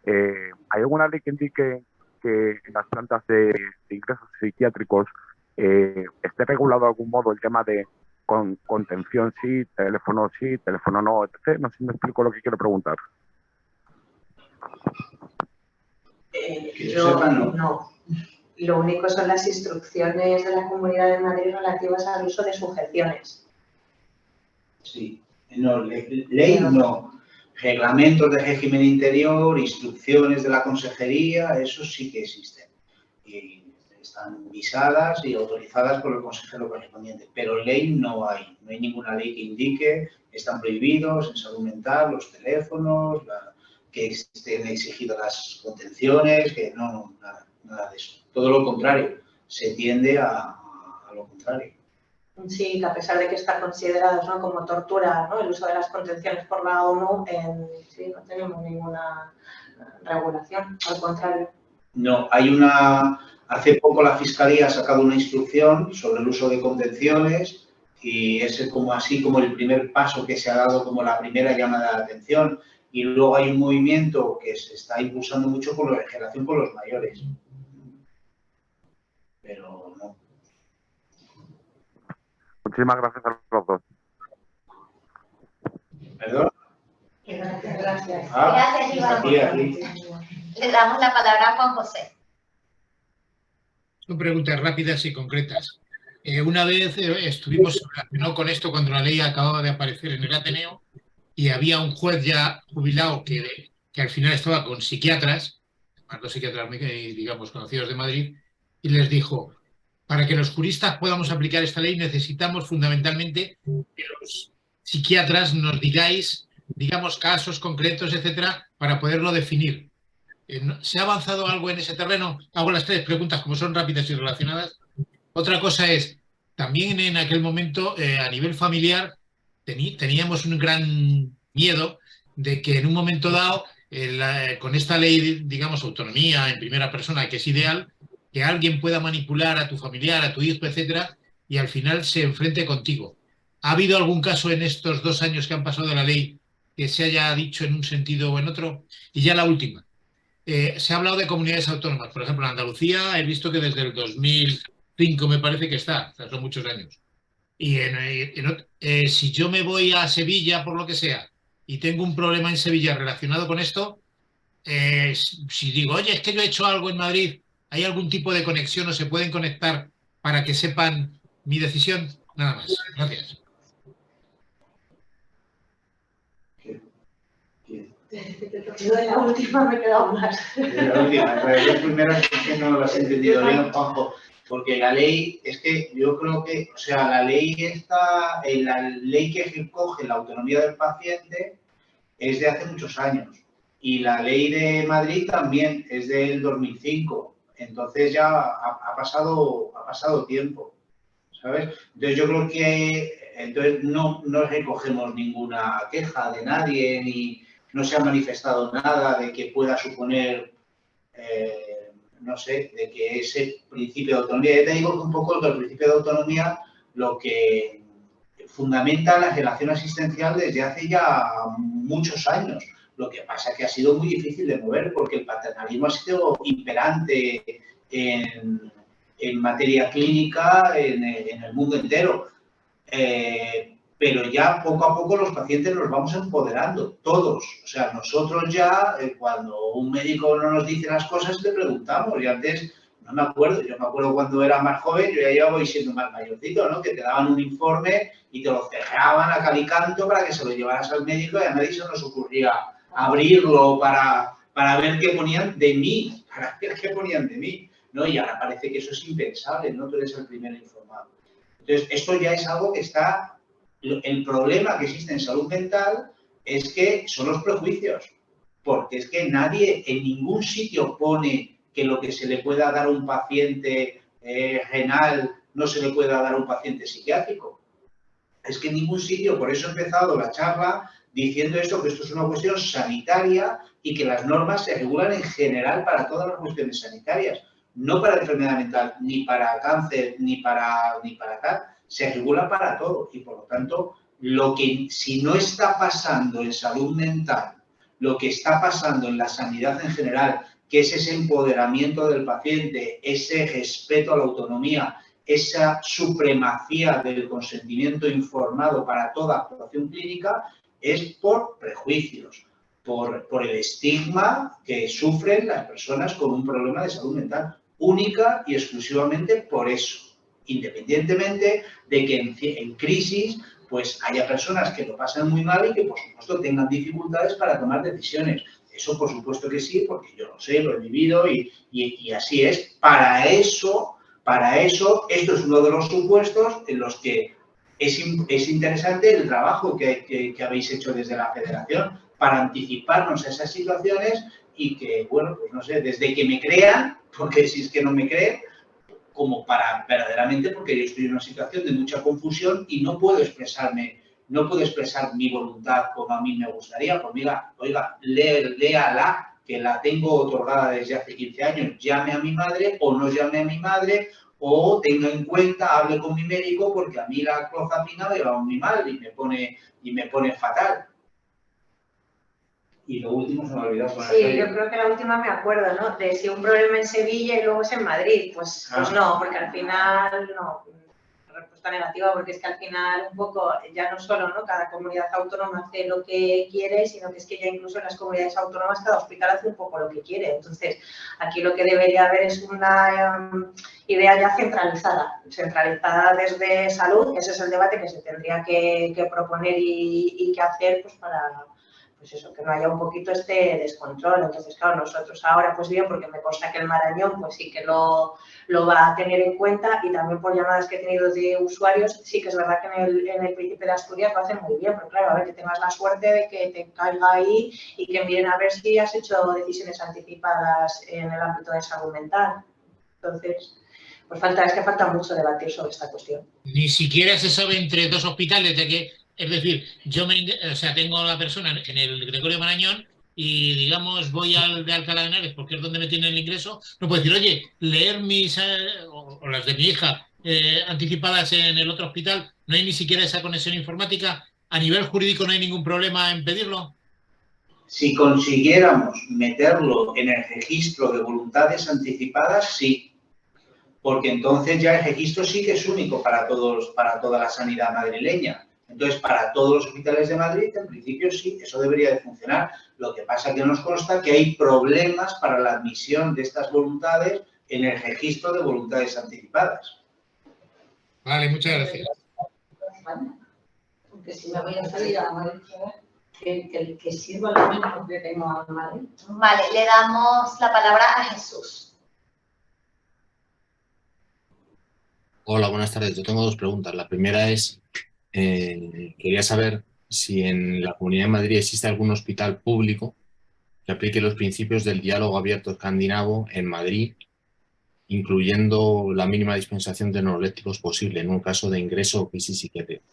¿Hay alguna ley que indique que en las plantas de ingresos psiquiátricos esté regulado de algún modo el tema de contención sí, teléfono no, etc.? No sé si me explico lo que quiero preguntar. No. Lo único son las instrucciones de la Comunidad de Madrid relativas al uso de sujeciones. Sí, no, ley no. Reglamentos de régimen interior, instrucciones de la consejería, eso sí que existen. Y están visadas y autorizadas por el consejero correspondiente. Pero ley no hay. No hay ninguna ley que indique que están prohibidos en salud mental los teléfonos, que estén exigidas las contenciones, que no, nada de eso. Todo lo contrario, se tiende a lo contrario. Sí, que a pesar de que está considerado, ¿no?, como tortura, ¿no?, el uso de las contenciones por la ONU, sí, no tenemos ninguna regulación, al contrario. No, hace poco la Fiscalía ha sacado una instrucción sobre el uso de contenciones y es como el primer paso que se ha dado, como la primera llamada de atención. Y luego hay un movimiento que se está impulsando mucho por la relación con los mayores. Pero no. Muchísimas gracias a los dos. ¿Perdón? Gracias. Gracias, Iván. Aquí. Le damos la palabra a Juan José. Son preguntas rápidas y concretas. Una vez estuvimos relacionados con esto cuando la ley acababa de aparecer en el Ateneo y había un juez ya jubilado que al final estaba con psiquiatras, más dos psiquiatras, digamos, conocidos de Madrid, y les dijo: para que los juristas podamos aplicar esta ley necesitamos fundamentalmente que los psiquiatras nos digáis, digamos, casos concretos, etcétera, para poderlo definir. ¿Se ha avanzado algo en ese terreno? Hago las tres preguntas como son rápidas y relacionadas. Otra cosa es, también en aquel momento, a nivel familiar, teníamos un gran miedo de que en un momento dado, con esta ley, digamos, autonomía en primera persona, que es ideal, que alguien pueda manipular a tu familiar, a tu hijo, etcétera, y al final se enfrente contigo. ¿Ha habido algún caso en estos 2 años que han pasado de la ley que se haya dicho en un sentido o en otro? Y ya la última. Se ha hablado de comunidades autónomas. Por ejemplo, en Andalucía he visto que desde el 2005 me parece que está, o sea, son muchos años. Y si yo me voy a Sevilla, por lo que sea, y tengo un problema en Sevilla relacionado con esto, si digo, oye, es que yo he hecho algo en Madrid, ¿hay algún tipo de conexión o se pueden conectar para que sepan mi decisión. Nada más. Gracias. Yo de la última me he quedado más. De la última, las dos primeras que no las he entendido bien, Juanjo, porque la ley, es que yo creo que, o sea, la ley que recoge la autonomía del paciente es de hace muchos años y la ley de Madrid también es del 2005, entonces ya ha pasado tiempo, ¿sabes? Entonces yo creo que no recogemos ninguna queja de nadie ni no se ha manifestado nada de que pueda suponer, no sé, de que ese principio de autonomía. Ya te digo que un poco el principio de autonomía lo que fundamenta la relación asistencial desde hace ya muchos años. Lo que pasa es que ha sido muy difícil de mover porque el paternalismo ha sido imperante en materia clínica en el mundo entero. Pero ya poco a poco los pacientes nos vamos empoderando, todos. O sea, nosotros ya, cuando un médico no nos dice las cosas, le preguntamos. Y antes, no me acuerdo, yo me acuerdo cuando era más joven, yo ya voy siendo más mayorcito, ¿no? Que te daban un informe y te lo cerraban a cal y canto para que se lo llevaras al médico y a nadie se nos ocurría abrirlo para ver qué ponían de mí, ¿no? Y ahora parece que eso es impensable, ¿no? Tú eres el primero informado. Entonces, esto ya es algo que está... El problema que existe en salud mental es que son los prejuicios, porque es que nadie en ningún sitio pone que lo que se le pueda dar a un paciente renal no se le pueda dar a un paciente psiquiátrico. Es que en ningún sitio, por eso he empezado la charla diciendo esto, que esto es una cuestión sanitaria y que las normas se regulan en general para todas las cuestiones sanitarias, no para enfermedad mental, ni para cáncer, ni para tal. Se regula para todo y, por lo tanto, si no está pasando en salud mental, lo que está pasando en la sanidad en general, que es ese empoderamiento del paciente, ese respeto a la autonomía, esa supremacía del consentimiento informado para toda actuación clínica, es por prejuicios, por el estigma que sufren las personas con un problema de salud mental, única y exclusivamente por eso. Independientemente de que en crisis pues haya personas que lo pasan muy mal y que, por supuesto, tengan dificultades para tomar decisiones. Eso, por supuesto que sí, porque yo lo sé, lo he vivido y así es. Para eso, esto es uno de los supuestos en los que es interesante el trabajo que habéis hecho desde la Federación para anticiparnos a esas situaciones y que, bueno, pues no sé, desde que me crean, porque si es que no me creen, como para verdaderamente, porque yo estoy en una situación de mucha confusión y no puedo expresar mi voluntad como a mí me gustaría. Pues mira, oiga, léala, que la tengo otorgada desde hace 15 años, llame a mi madre o no llame a mi madre, o tenga en cuenta, hable con mi médico, porque a mí la clozapina me va muy mal y me pone fatal. Y lo último se me ha olvidado. Sí, yo creo que la última me acuerdo, ¿no? De si un problema en Sevilla y luego es en Madrid. Pues no, porque al final no. Respuesta negativa, porque es que al final un poco, ya no solo, ¿no? Cada comunidad autónoma hace lo que quiere, sino que es que ya incluso en las comunidades autónomas cada hospital hace un poco lo que quiere. Entonces, aquí lo que debería haber es una idea ya centralizada desde salud, que ese es el debate que se tendría que proponer y que hacer, pues para... pues eso, que no haya un poquito este descontrol. Entonces, claro, nosotros ahora, pues bien, porque me consta que el Marañón, pues sí que lo va a tener en cuenta, y también por llamadas que he tenido de usuarios, sí que es verdad que en el Príncipe de Asturias lo hacen muy bien, pero claro, a ver, que tengas la suerte de que te caiga ahí y que miren a ver si has hecho decisiones anticipadas en el ámbito de salud mental. Entonces, pues es que falta mucho debatir sobre esta cuestión. Ni siquiera se sabe entre dos hospitales de que... Es decir, yo tengo a la persona en el Gregorio Marañón y, digamos, voy al de Alcalá de Henares porque es donde me tienen el ingreso. No puedo decir, oye, leer mis o las de mi hija anticipadas en el otro hospital. No hay ni siquiera esa conexión informática. A nivel jurídico no hay ningún problema en pedirlo. Si consiguiéramos meterlo en el registro de voluntades anticipadas, sí. Porque entonces ya el registro sí que es único para toda la sanidad madrileña. Entonces, para todos los hospitales de Madrid, en principio sí, eso debería de funcionar. Lo que pasa es que nos consta que hay problemas para la admisión de estas voluntades en el registro de voluntades anticipadas. Vale, muchas gracias. Porque si me voy a salir a Madrid, que sirva lo mismo que tengo a Madrid. Vale, le damos la palabra a Jesús. Hola, buenas tardes. Yo tengo dos preguntas. La primera es, quería saber si en la Comunidad de Madrid existe algún hospital público que aplique los principios del diálogo abierto escandinavo en Madrid, incluyendo la mínima dispensación de neolépticos posible en un caso de ingreso o crisis psiquiátrica.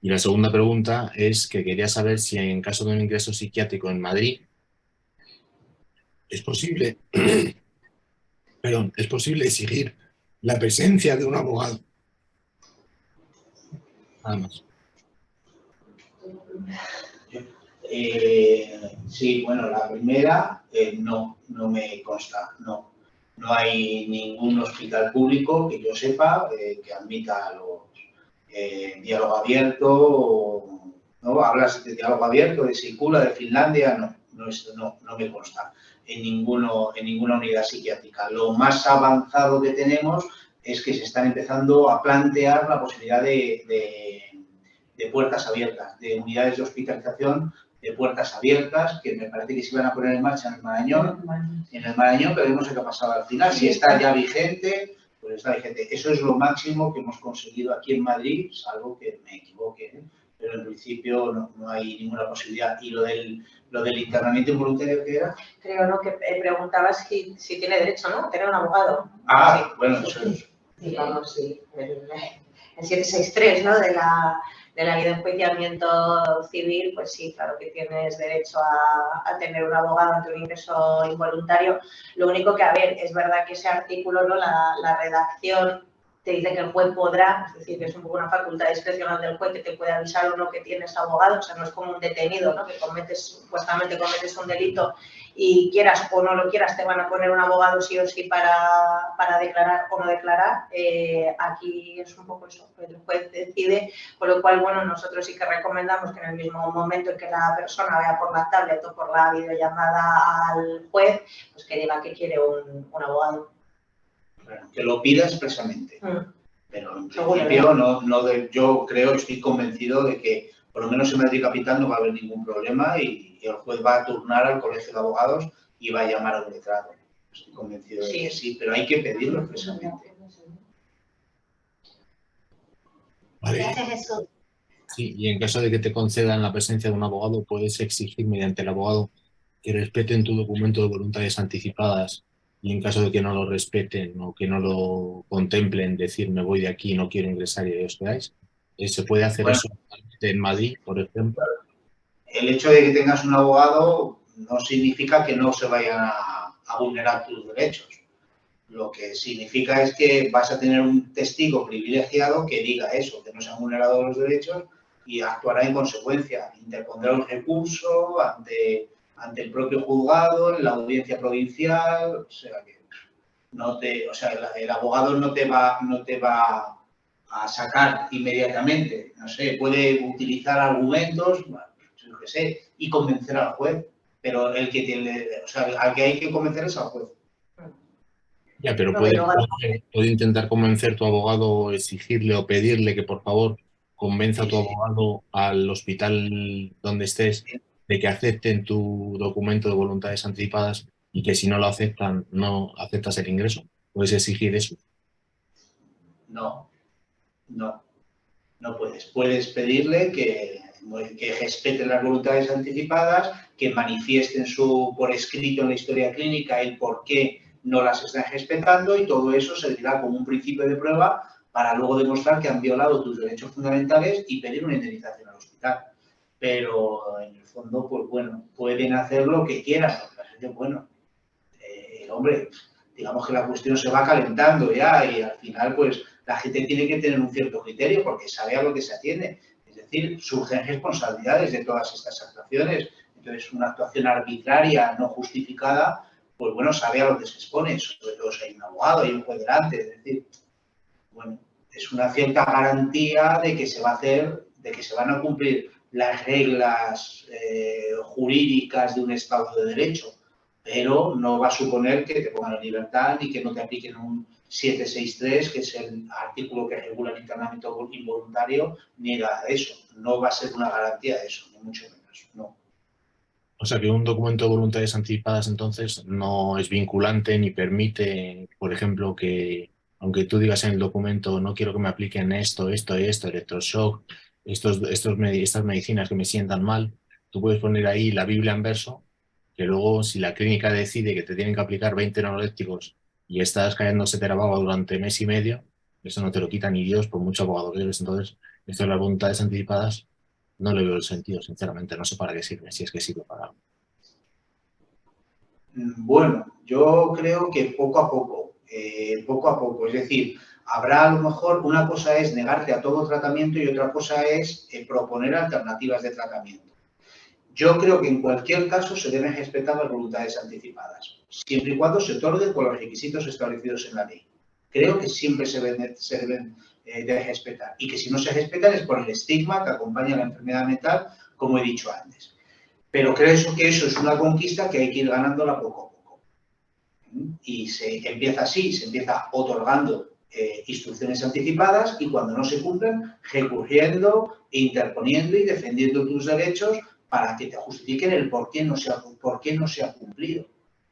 Y la segunda pregunta es que quería saber si en caso de un ingreso psiquiátrico en Madrid es posible, perdón, es posible exigir la presencia de un abogado. Nada más. Sí, bueno, la primera no me consta, no. No hay ningún hospital público que yo sepa que admita diálogo abierto, ¿no? Hablas de diálogo abierto, de Sikula, de Finlandia, no me consta en ninguna unidad psiquiátrica. Lo más avanzado que tenemos es que se están empezando a plantear la posibilidad de puertas abiertas, de unidades de hospitalización de puertas abiertas, que me parece que se iban a poner en marcha en el Marañón, pero no sé qué ha pasado al final. Si está ya vigente, pues está vigente. Eso es lo máximo que hemos conseguido aquí en Madrid, salvo que me equivoque, ¿eh? Pero en principio no hay ninguna posibilidad. Y lo del internamiento involuntario, ¿qué era? Creo, ¿no? Que preguntabas si tiene derecho, ¿no? A tener un abogado. Ah, sí. Bueno, eso es. Digamos, sí. El 763, ¿no? De la ley de enjuiciamiento civil, pues sí, claro que tienes derecho a tener un abogado ante un ingreso involuntario. Lo único que, a ver, es verdad que ese artículo, ¿no? La redacción te dice que el juez podrá, es decir, que es un poco una facultad discrecional del juez que te puede avisar o no que tienes abogado, o sea, no es como un detenido, ¿no? Que supuestamente cometes un delito y quieras o no lo quieras, te van a poner un abogado sí o sí para declarar o no declarar. Aquí es un poco eso, el juez decide, con lo cual, bueno, nosotros sí que recomendamos que en el mismo momento en que la persona vea por la tablet o por la videollamada al juez, pues que diga que quiere un abogado. Que lo pida expresamente. Pero en principio yo estoy convencido de que por lo menos en Madrid Capital no va a haber ningún problema y el juez va a turnar al colegio de abogados y va a llamar a un letrado. Estoy convencido de que sí, pero hay que pedirlo expresamente. Vale. Gracias, Jesús. Sí, y en caso de que te concedan la presencia de un abogado, puedes exigir mediante el abogado que respeten tu documento de voluntades anticipadas y en caso de que no lo respeten o que no lo contemplen, decir me voy de aquí, no quiero ingresar y os quedáis. ¿Se puede hacer eso en Madrid, por ejemplo? El hecho de que tengas un abogado no significa que no se vayan a vulnerar tus derechos. Lo que significa es que vas a tener un testigo privilegiado que diga eso, que no se han vulnerado los derechos y actuará en consecuencia. Interpondrá un recurso ante el propio juzgado, en la audiencia provincial, o sea que el abogado no te va a sacar inmediatamente, no sé, puede utilizar argumentos, yo qué sé, y convencer al juez, pero al que hay que convencer es al juez. Ya, pero puede intentar convencer a tu abogado o exigirle o pedirle que por favor convenza a tu abogado al hospital donde estés de que acepten tu documento de voluntades anticipadas y que si no lo aceptan, no aceptas el ingreso. ¿Puedes exigir eso? No puedes. Puedes pedirle que respeten las voluntades anticipadas, que manifiesten por escrito en la historia clínica el por qué no las están respetando y todo eso servirá como un principio de prueba para luego demostrar que han violado tus derechos fundamentales y pedir una indemnización al hospital. Pero en el fondo, pues bueno, pueden hacer lo que quieran. Bueno, hombre, digamos que la cuestión se va calentando ya y al final, pues la gente tiene que tener un cierto criterio porque sabe a lo que se atiene. Es decir, surgen responsabilidades de todas estas actuaciones. Entonces, una actuación arbitraria, no justificada, pues bueno, sabe a lo que se expone, sobre todo si hay un abogado, hay un juez delante, es decir, bueno, es una cierta garantía de que se va a hacer, de que se van a cumplir las reglas jurídicas de un Estado de Derecho, pero no va a suponer que te pongan en libertad ni que no te apliquen un 763, que es el artículo que regula el internamiento involuntario, ni nada de eso. No va a ser una garantía de eso, ni mucho menos, no. O sea que un documento de voluntades anticipadas entonces no es vinculante ni permite, por ejemplo, que aunque tú digas en el documento no quiero que me apliquen esto, electroshock, estas medicinas que me sientan mal, tú puedes poner ahí la Biblia en verso, que luego si la clínica decide que te tienen que aplicar 20 neurolépticos y estás cayendo baba durante mes y medio, eso no te lo quita ni Dios por mucho abogado que eres. Entonces, esto de las voluntades anticipadas no le veo el sentido, sinceramente. No sé para qué sirve, si es que sirve para algo. Bueno, yo creo que poco a poco. Es decir, habrá a lo mejor, una cosa es negarte a todo tratamiento y otra cosa es proponer alternativas de tratamiento. Yo creo que en cualquier caso se deben respetar las voluntades anticipadas, siempre y cuando se otorguen con los requisitos establecidos en la ley. Creo que siempre se deben de respetar, y que si no se respetan es por el estigma que acompaña a la enfermedad mental, como he dicho antes. Pero creo que eso es una conquista que hay que ir ganándola poco a poco. Y se empieza así, se empieza otorgando instrucciones anticipadas y cuando no se cumplen, recurriendo, interponiendo y defendiendo tus derechos para que te justifiquen el por qué no se ha cumplido.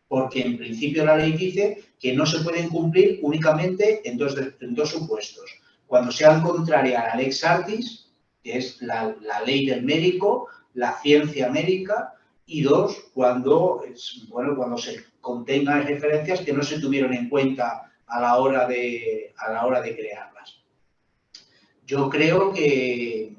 Porque en principio la ley dice que no se pueden cumplir únicamente en dos supuestos. Cuando sean contraria a la lex artis, que es la ley del médico, la ciencia médica, y dos, cuando se contengan referencias que no se tuvieron en cuenta a la hora de crearlas. Yo creo que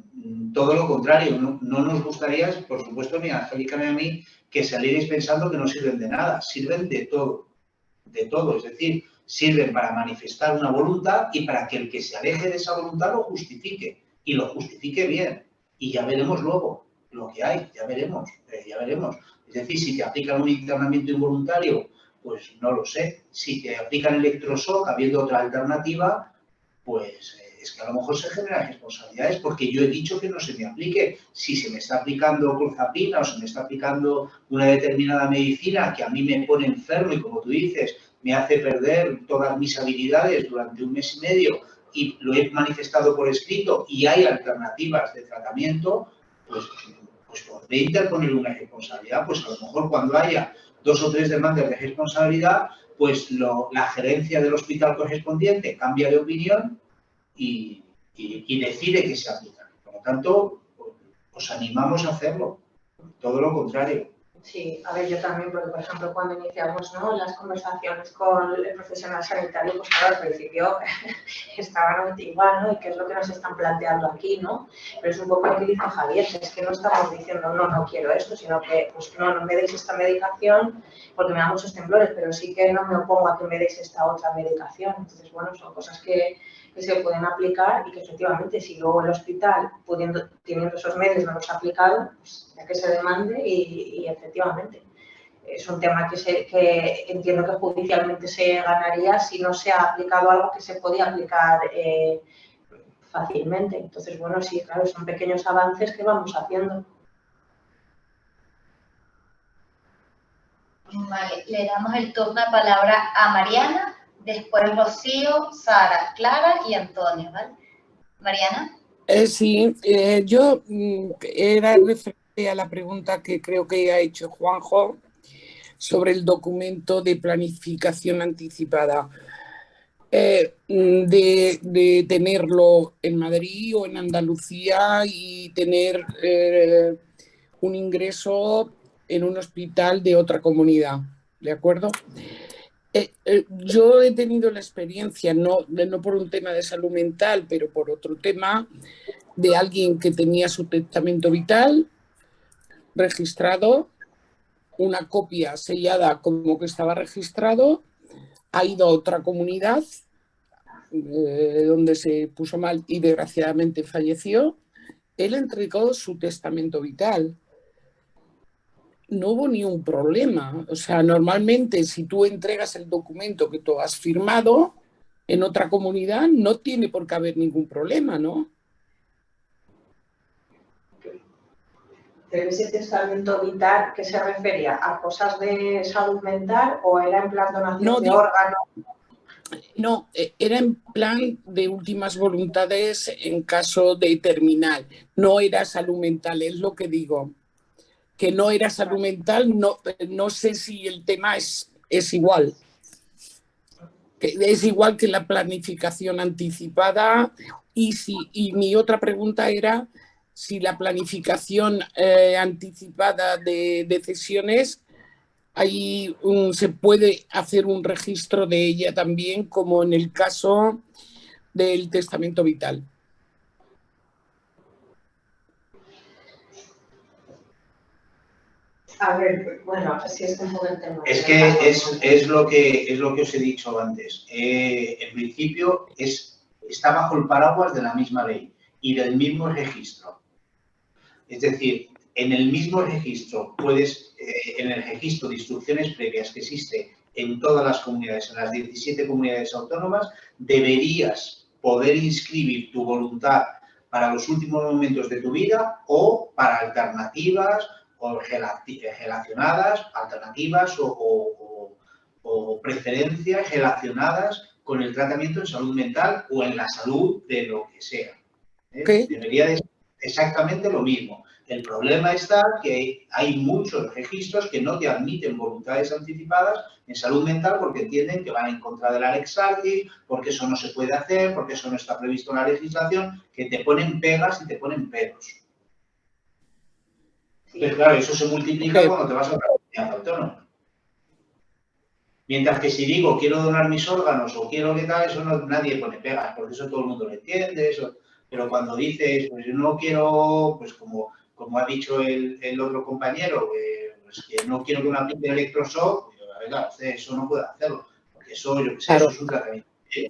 todo lo contrario, no nos gustaría, por supuesto, ni a Angélica ni a mí, que salierais pensando que no sirven de nada, sirven de todo, es decir, sirven para manifestar una voluntad y para que el que se aleje de esa voluntad lo justifique, y lo justifique bien, y ya veremos luego lo que hay, ya veremos. Es decir, si te aplican un internamiento involuntario, pues no lo sé. Si te aplican electroshock habiendo otra alternativa, pues es que a lo mejor se generan responsabilidades porque yo he dicho que no se me aplique. Si se me está aplicando clozapina o se me está aplicando una determinada medicina que a mí me pone enfermo y, como tú dices, me hace perder todas mis habilidades durante un mes y medio y lo he manifestado por escrito y hay alternativas de tratamiento, pues podré interponer una responsabilidad. Pues a lo mejor cuando haya 2 o 3 demandas de responsabilidad, pues la gerencia del hospital correspondiente cambia de opinión y decide que se aplica. Por lo tanto, os animamos a hacerlo, todo lo contrario. Sí, a ver, yo también, porque por ejemplo cuando iniciamos, ¿no?, las conversaciones con el profesional sanitario, pues claro, al principio estaban igual, ¿no? Y qué es lo que nos están planteando aquí, ¿no? Pero es un poco lo que dice Javier, es que no estamos diciendo no quiero esto, sino que pues no me deis esta medicación porque me da muchos temblores, pero sí que no me opongo a que me deis esta otra medicación. Entonces, bueno, son cosas que se pueden aplicar y que efectivamente si luego el hospital, teniendo esos medios, no los ha aplicado, pues ya que se demande y efectivamente es un tema que entiendo que judicialmente se ganaría si no se ha aplicado algo que se podía aplicar fácilmente. Entonces, bueno, sí, claro, son pequeños avances que vamos haciendo. Vale, le damos el turno de palabra a Mariana, después Rocío, Sara, Clara y Antonio, ¿vale? Mariana. Sí, yo era referente a la pregunta que creo que ha hecho Juanjo sobre el documento de planificación anticipada. De tenerlo en Madrid o en Andalucía y tener un ingreso en un hospital de otra comunidad, ¿de acuerdo? Yo he tenido la experiencia, no por un tema de salud mental, pero por otro tema, de alguien que tenía su testamento vital registrado, una copia sellada como que estaba registrado, ha ido a otra comunidad donde se puso mal y desgraciadamente falleció. Él entregó su testamento vital. No hubo ni un problema. O sea, normalmente si tú entregas el documento que tú has firmado en otra comunidad, no tiene por qué haber ningún problema, ¿no? Pero ese testamento vital, ¿qué se refería? ¿A cosas de salud mental o era en plan donación de órganos? No, era en plan de últimas voluntades en caso de terminal. No era salud mental, es lo que digo. Que no era salud mental, no sé si el tema es igual. Que es igual que la planificación anticipada. Y mi otra pregunta era si la planificación anticipada de cesiones, ahí se puede hacer un registro de ella también, como en el caso del testamento vital. A ver, bueno, así es un poco el tema. Es que es lo que os he dicho antes. En principio está bajo el paraguas de la misma ley y del mismo registro. Es decir, en el mismo registro en el registro de instrucciones previas que existe en todas las comunidades, en las 17 comunidades autónomas, deberías poder inscribir tu voluntad para los últimos momentos de tu vida o para alternativas o relacionadas, alternativas o preferencias relacionadas con el tratamiento en salud mental o en la salud de lo que sea. Debería de ser exactamente lo mismo. El problema está que hay muchos registros que no te admiten voluntades anticipadas en salud mental porque entienden que van en contra de la Lex Artis, porque eso no se puede hacer, porque eso no está previsto en la legislación, que te ponen pegas y te ponen peros. Entonces, claro, eso se multiplica cuando te vas a otra comunidad autónoma. Mientras que si digo quiero donar mis órganos o quiero que tal, eso nadie pone pegas, porque eso todo el mundo lo entiende. Pero cuando dices, pues yo no quiero, pues como ha dicho el otro compañero, pues que no quiero que me aplique electroshock, pues, venga, usted eso no puede hacerlo, porque eso, yo qué sé, eso es un tratamiento.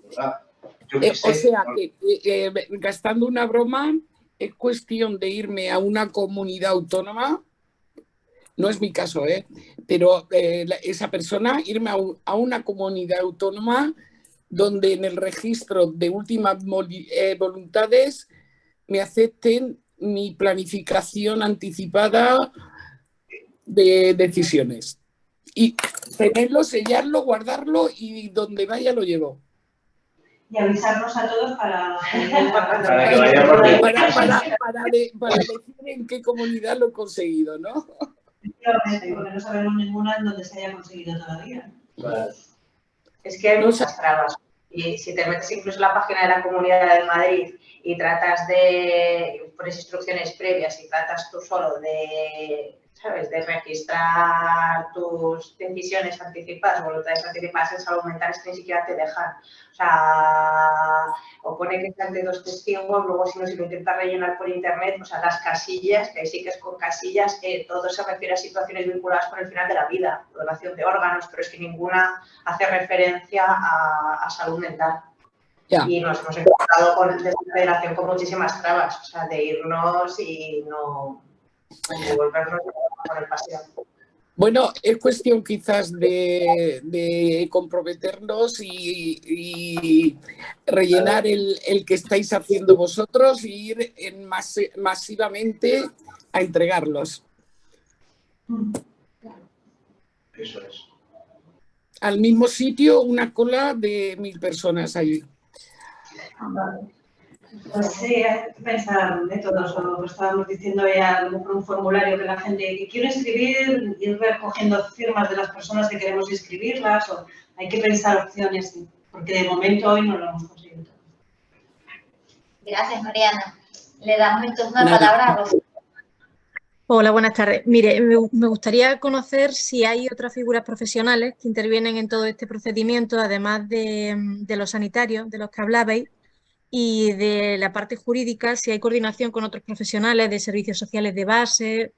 O sea, que gastando una broma, es cuestión de irme a una comunidad autónoma, no es mi caso, pero esa persona, irme a una comunidad autónoma donde en el registro de últimas voluntades me acepten mi planificación anticipada de decisiones. Y tenerlo, sellarlo, guardarlo y donde vaya lo llevo. Y avisarnos a todos para decir en qué comunidad lo he conseguido, ¿no? Porque no sabemos ninguna en donde se haya conseguido todavía. Claro. Es que hay muchas trabas. Y si te metes incluso en la página de la Comunidad de Madrid y tratas pones instrucciones previas y tratas tú solo de, ¿sabes?, de registrar tus decisiones anticipadas, voluntades anticipadas en salud mental, es que ni siquiera te dejan. O sea, o pone que sean de 2 testigos, luego si lo intentas rellenar por internet, o sea, las casillas, que ahí sí que es con casillas, todo se refiere a situaciones vinculadas con el final de la vida, donación de órganos, pero es que ninguna hace referencia a salud mental. Ya. Y nos hemos encontrado desde la federación con muchísimas trabas, o sea, de irnos y no volvernos con el paseo. Bueno, es cuestión quizás de comprometernos y rellenar el que estáis haciendo vosotros y ir masivamente a entregarlos. Eso es. Al mismo sitio, una cola de 1000 personas allí. Vale. Pues sí, hay que pensar métodos, o lo estábamos diciendo ya, a lo mejor un formulario que la gente que quiere escribir, ir recogiendo firmas de las personas que queremos inscribirlas, o hay que pensar opciones, porque de momento hoy no lo hemos conseguido todo. Gracias, Mariana. Le damos entonces una palabra a Rocío. Hola, buenas tardes. Mire, me gustaría conocer si hay otras figuras profesionales que intervienen en todo este procedimiento, además de los sanitarios, de los que hablabais, y de la parte jurídica, si hay coordinación con otros profesionales de servicios sociales de base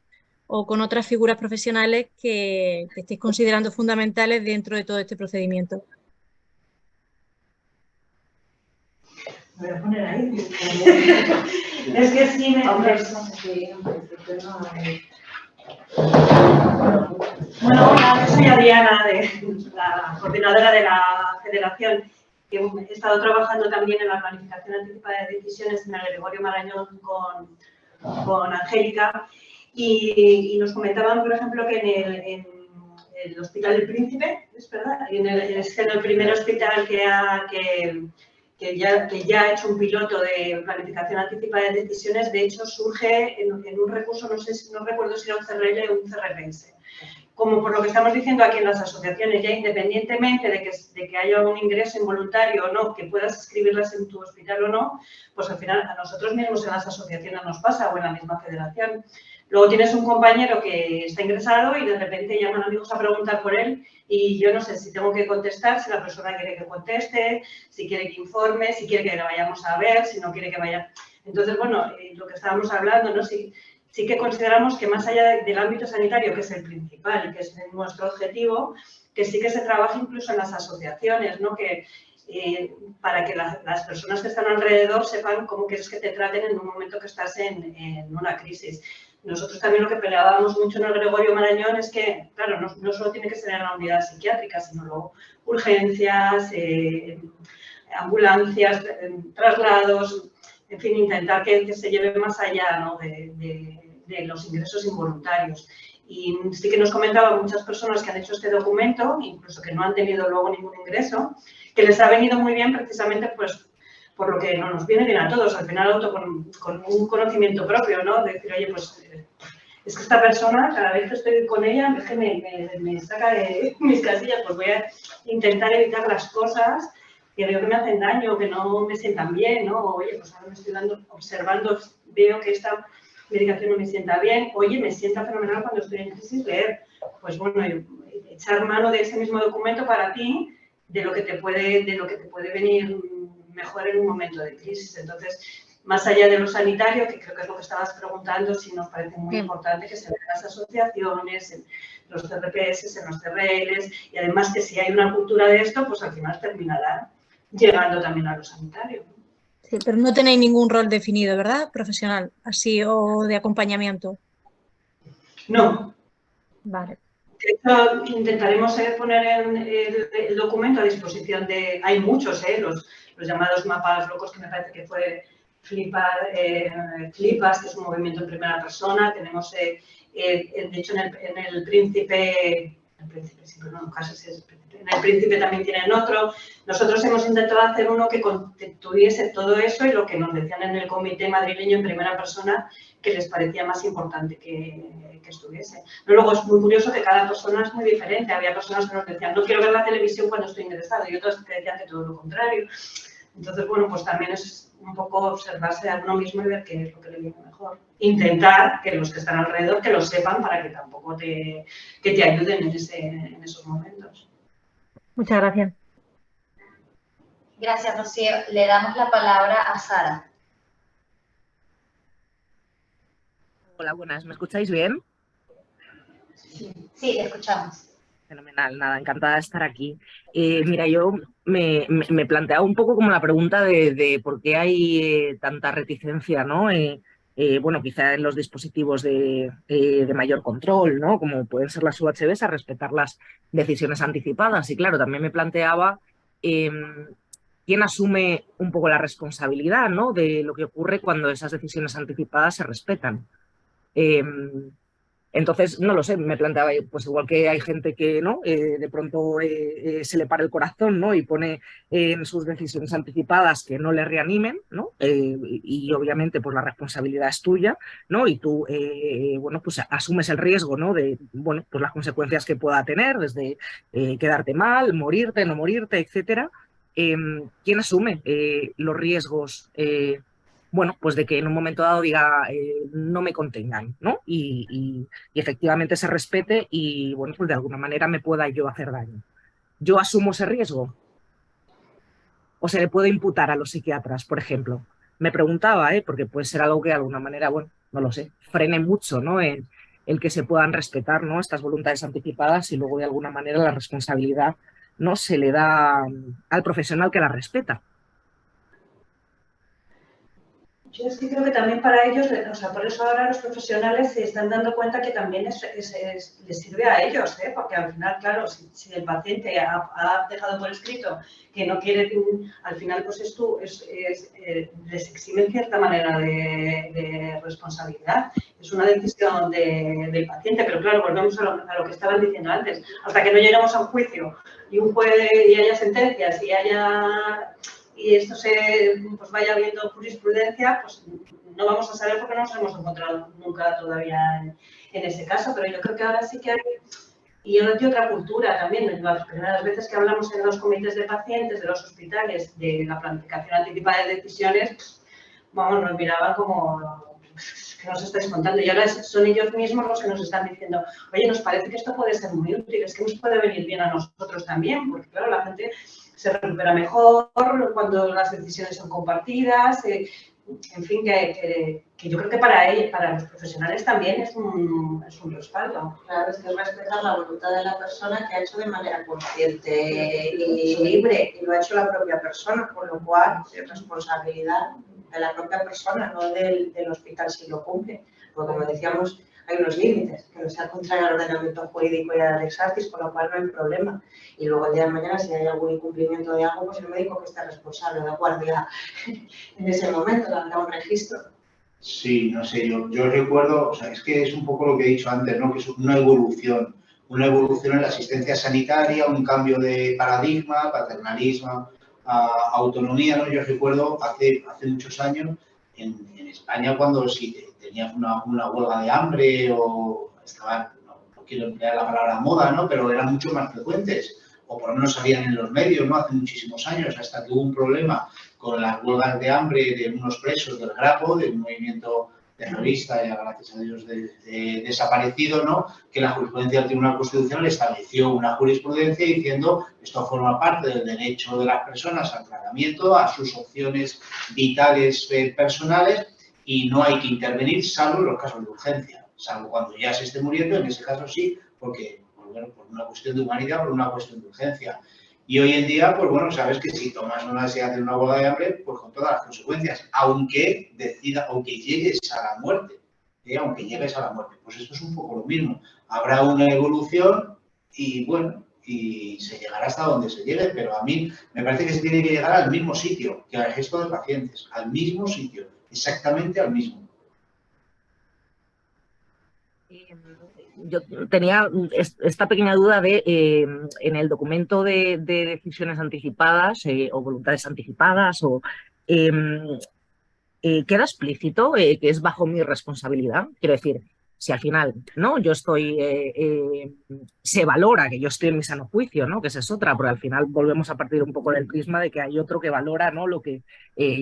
o con otras figuras profesionales que estéis considerando fundamentales dentro de todo este procedimiento. Me voy a poner ahí. Es que sí me... Bueno, hola, yo soy Adriana, la coordinadora de la federación. Que he estado trabajando también en la planificación anticipada de decisiones en el Gregorio Marañón con Angélica Y nos comentaban, por ejemplo, que en el Hospital del Príncipe, ¿es verdad? Es el primer hospital que ya ha hecho un piloto de planificación anticipada de decisiones, de hecho surge en un recurso, no recuerdo si era un CRL o un CRPS. Como por lo que estamos diciendo aquí en las asociaciones, ya independientemente de que haya un ingreso involuntario o no, que puedas escribirlas en tu hospital o no, pues al final a nosotros mismos en las asociaciones nos pasa o en la misma federación. Luego tienes un compañero que está ingresado y de repente llaman amigos a preguntar por él y yo no sé si tengo que contestar, si la persona quiere que conteste, si quiere que informe, si quiere que le vayamos a ver, si no quiere que vaya. Entonces, bueno, lo que estábamos hablando, ¿no? Sí que consideramos que más allá del ámbito sanitario, que es el principal, que es nuestro objetivo, que sí que se trabaja incluso en las asociaciones, ¿no? Para que las personas que están alrededor sepan cómo quieres que te traten en un momento que estás en una crisis. Nosotros también lo que peleábamos mucho en el Gregorio Marañón es que, claro, no solo tiene que ser en la unidad psiquiátrica, sino luego urgencias, ambulancias, traslados, en fin, intentar que se lleve más allá, ¿no? de los ingresos involuntarios. Y sí que nos comentaban muchas personas que han hecho este documento, incluso que no han tenido luego ningún ingreso, que les ha venido muy bien precisamente pues por lo que no nos viene bien a todos, al final con un conocimiento propio, ¿no? De decir, oye, pues es que esta persona, cada vez que estoy con ella, es que me saca de mis casillas, pues voy a intentar evitar las cosas que veo que me hacen daño, que no me sientan bien, ¿no? Oye, pues ahora me estoy observando, veo que esta medicación no me sienta bien, oye, me sienta fenomenal cuando estoy en crisis, leer. Pues bueno, echar mano de ese mismo documento para ti, de lo que te puede venir mejor en un momento de crisis. Entonces, más allá de lo sanitario, que creo que es lo que estabas preguntando, sí nos parece muy importante que se vean las asociaciones, en los CRPS, en los CRLs, y además que si hay una cultura de esto, pues al final terminará llegando también a lo sanitario. Sí, pero no tenéis ningún rol definido, ¿verdad? Profesional, así o de acompañamiento. No. Vale. De hecho, intentaremos poner el documento a disposición de... Hay muchos, los llamados mapas locos, que me parece que fue Flipas, que es un movimiento en primera persona. Tenemos, de hecho, en el Príncipe, en el Príncipe también tienen otro. Nosotros hemos intentado hacer uno que tuviese todo eso y lo que nos decían en el comité madrileño en primera persona que les parecía más importante que estuviese. Pero luego es muy curioso que cada persona es muy diferente. Había personas que nos decían, no quiero ver la televisión cuando estoy ingresado, y otros que decían que todo lo contrario. Entonces, bueno, pues también es un poco observarse a uno mismo y ver qué es lo que le viene mejor. Intentar que los que están alrededor que lo sepan para que tampoco te ayuden en esos momentos. Muchas gracias. Gracias, Rocío. Le damos la palabra a Sara. Hola, buenas. ¿Me escucháis bien? Sí, te escuchamos. Fenomenal, nada, encantada de estar aquí. Mira, yo me planteaba un poco como la pregunta de por qué hay tanta reticencia, ¿no? Bueno, quizá en los dispositivos de mayor control, ¿no? Como pueden ser las UHBs, a respetar las decisiones anticipadas. Y claro, también me planteaba quién asume un poco la responsabilidad, ¿no? De lo que ocurre cuando esas decisiones anticipadas se respetan. Entonces, no lo sé, me planteaba, pues igual que hay gente que no de pronto se le para el corazón, ¿no? Y pone en sus decisiones anticipadas que no le reanimen, ¿no? Y obviamente pues la responsabilidad es tuya, ¿no? Y tú, bueno, pues asumes el riesgo, ¿no? De, bueno, pues las consecuencias que pueda tener, desde quedarte mal, morirte, no morirte, etcétera. ¿Quién asume los riesgos? Bueno, pues de que en un momento dado diga no me contengan, ¿no? Y efectivamente se respete y, bueno, pues de alguna manera me pueda yo hacer daño. ¿Yo asumo ese riesgo? ¿O se le puede imputar a los psiquiatras, por ejemplo? Me preguntaba, porque puede ser algo que de alguna manera, bueno, no lo sé, frene mucho, ¿no? El que se puedan respetar, ¿no? Estas voluntades anticipadas y luego de alguna manera la responsabilidad, ¿no? Se le da al profesional que la respeta. Yo es que creo que también para ellos, o sea, por eso ahora los profesionales se están dando cuenta que también les sirve a ellos, ¿eh? Porque al final, claro, si el paciente ha dejado por escrito que no quiere, al final pues les exime en cierta manera de responsabilidad. Es una decisión del paciente, pero claro, volvemos a lo que estaban diciendo antes. Hasta que no llegamos a un juicio y un juez y haya sentencias y esto pues vaya habiendo jurisprudencia, pues no vamos a saber porque no nos hemos encontrado nunca todavía en ese caso, pero yo creo que ahora sí que hay, y otra cultura también. Las primeras veces que hablamos en los comités de pacientes de los hospitales de la planificación anticipada de decisiones, vamos, nos miraban como, ¿qué nos estáis contando? Y ahora son ellos mismos los que nos están diciendo, oye, nos parece que esto puede ser muy útil, es que nos puede venir bien a nosotros también, porque claro, la gente se recupera mejor cuando las decisiones son compartidas, en fin, que yo creo que para los profesionales también es un respaldo. Claro, es que es respetar la voluntad de la persona que ha hecho de manera consciente y libre, y lo ha hecho la propia persona, con lo cual es responsabilidad de la propia persona, no del hospital si lo cumple. Porque como decíamos, hay unos límites, que no sea contrario al ordenamiento jurídico y al ex artis, con lo cual no hay problema. Y luego el día de mañana, si hay algún incumplimiento de algo, pues el médico que está responsable de guardia en ese momento, dará un registro. Sí, no sé, yo recuerdo, o sea, es que es un poco lo que he dicho antes, ¿no? Que es una evolución en la asistencia sanitaria, un cambio de paradigma, paternalismo, autonomía, ¿no? Yo recuerdo hace muchos años en España cuando si tenías una huelga de hambre o estaban, no quiero emplear la palabra moda, ¿no? Pero eran mucho más frecuentes, o por lo menos salían en los medios, ¿no? Hace muchísimos años, hasta que hubo un problema con las huelgas de hambre de unos presos del Grapo, de un movimiento terrorista, ya gracias a Dios desaparecido, ¿no? Que la jurisprudencia del Tribunal Constitucional estableció una jurisprudencia diciendo que esto forma parte del derecho de las personas al tratamiento, a sus opciones vitales personales, y no hay que intervenir salvo en los casos de urgencia, salvo cuando ya se esté muriendo, en ese caso sí, porque bueno, por una cuestión de humanidad, por una cuestión de urgencia. Y hoy en día, pues bueno, sabes que si tomas una decisión de una huelga de hambre, pues con todas las consecuencias, aunque llegues a la muerte, aunque llegues a la muerte. Pues esto es un poco lo mismo. Habrá una evolución y bueno, y se llegará hasta donde se llegue, pero a mí me parece que se tiene que llegar al mismo sitio que al resto de pacientes, al mismo sitio, exactamente al mismo. Yo tenía esta pequeña duda de, en el documento de decisiones anticipadas o voluntades anticipadas, queda explícito que es bajo mi responsabilidad. Quiero decir, si al final no yo estoy, se valora que yo estoy en mi sano juicio, ¿no? Que esa es otra, pero al final volvemos a partir un poco del prisma de que hay otro que valora, ¿no? Lo que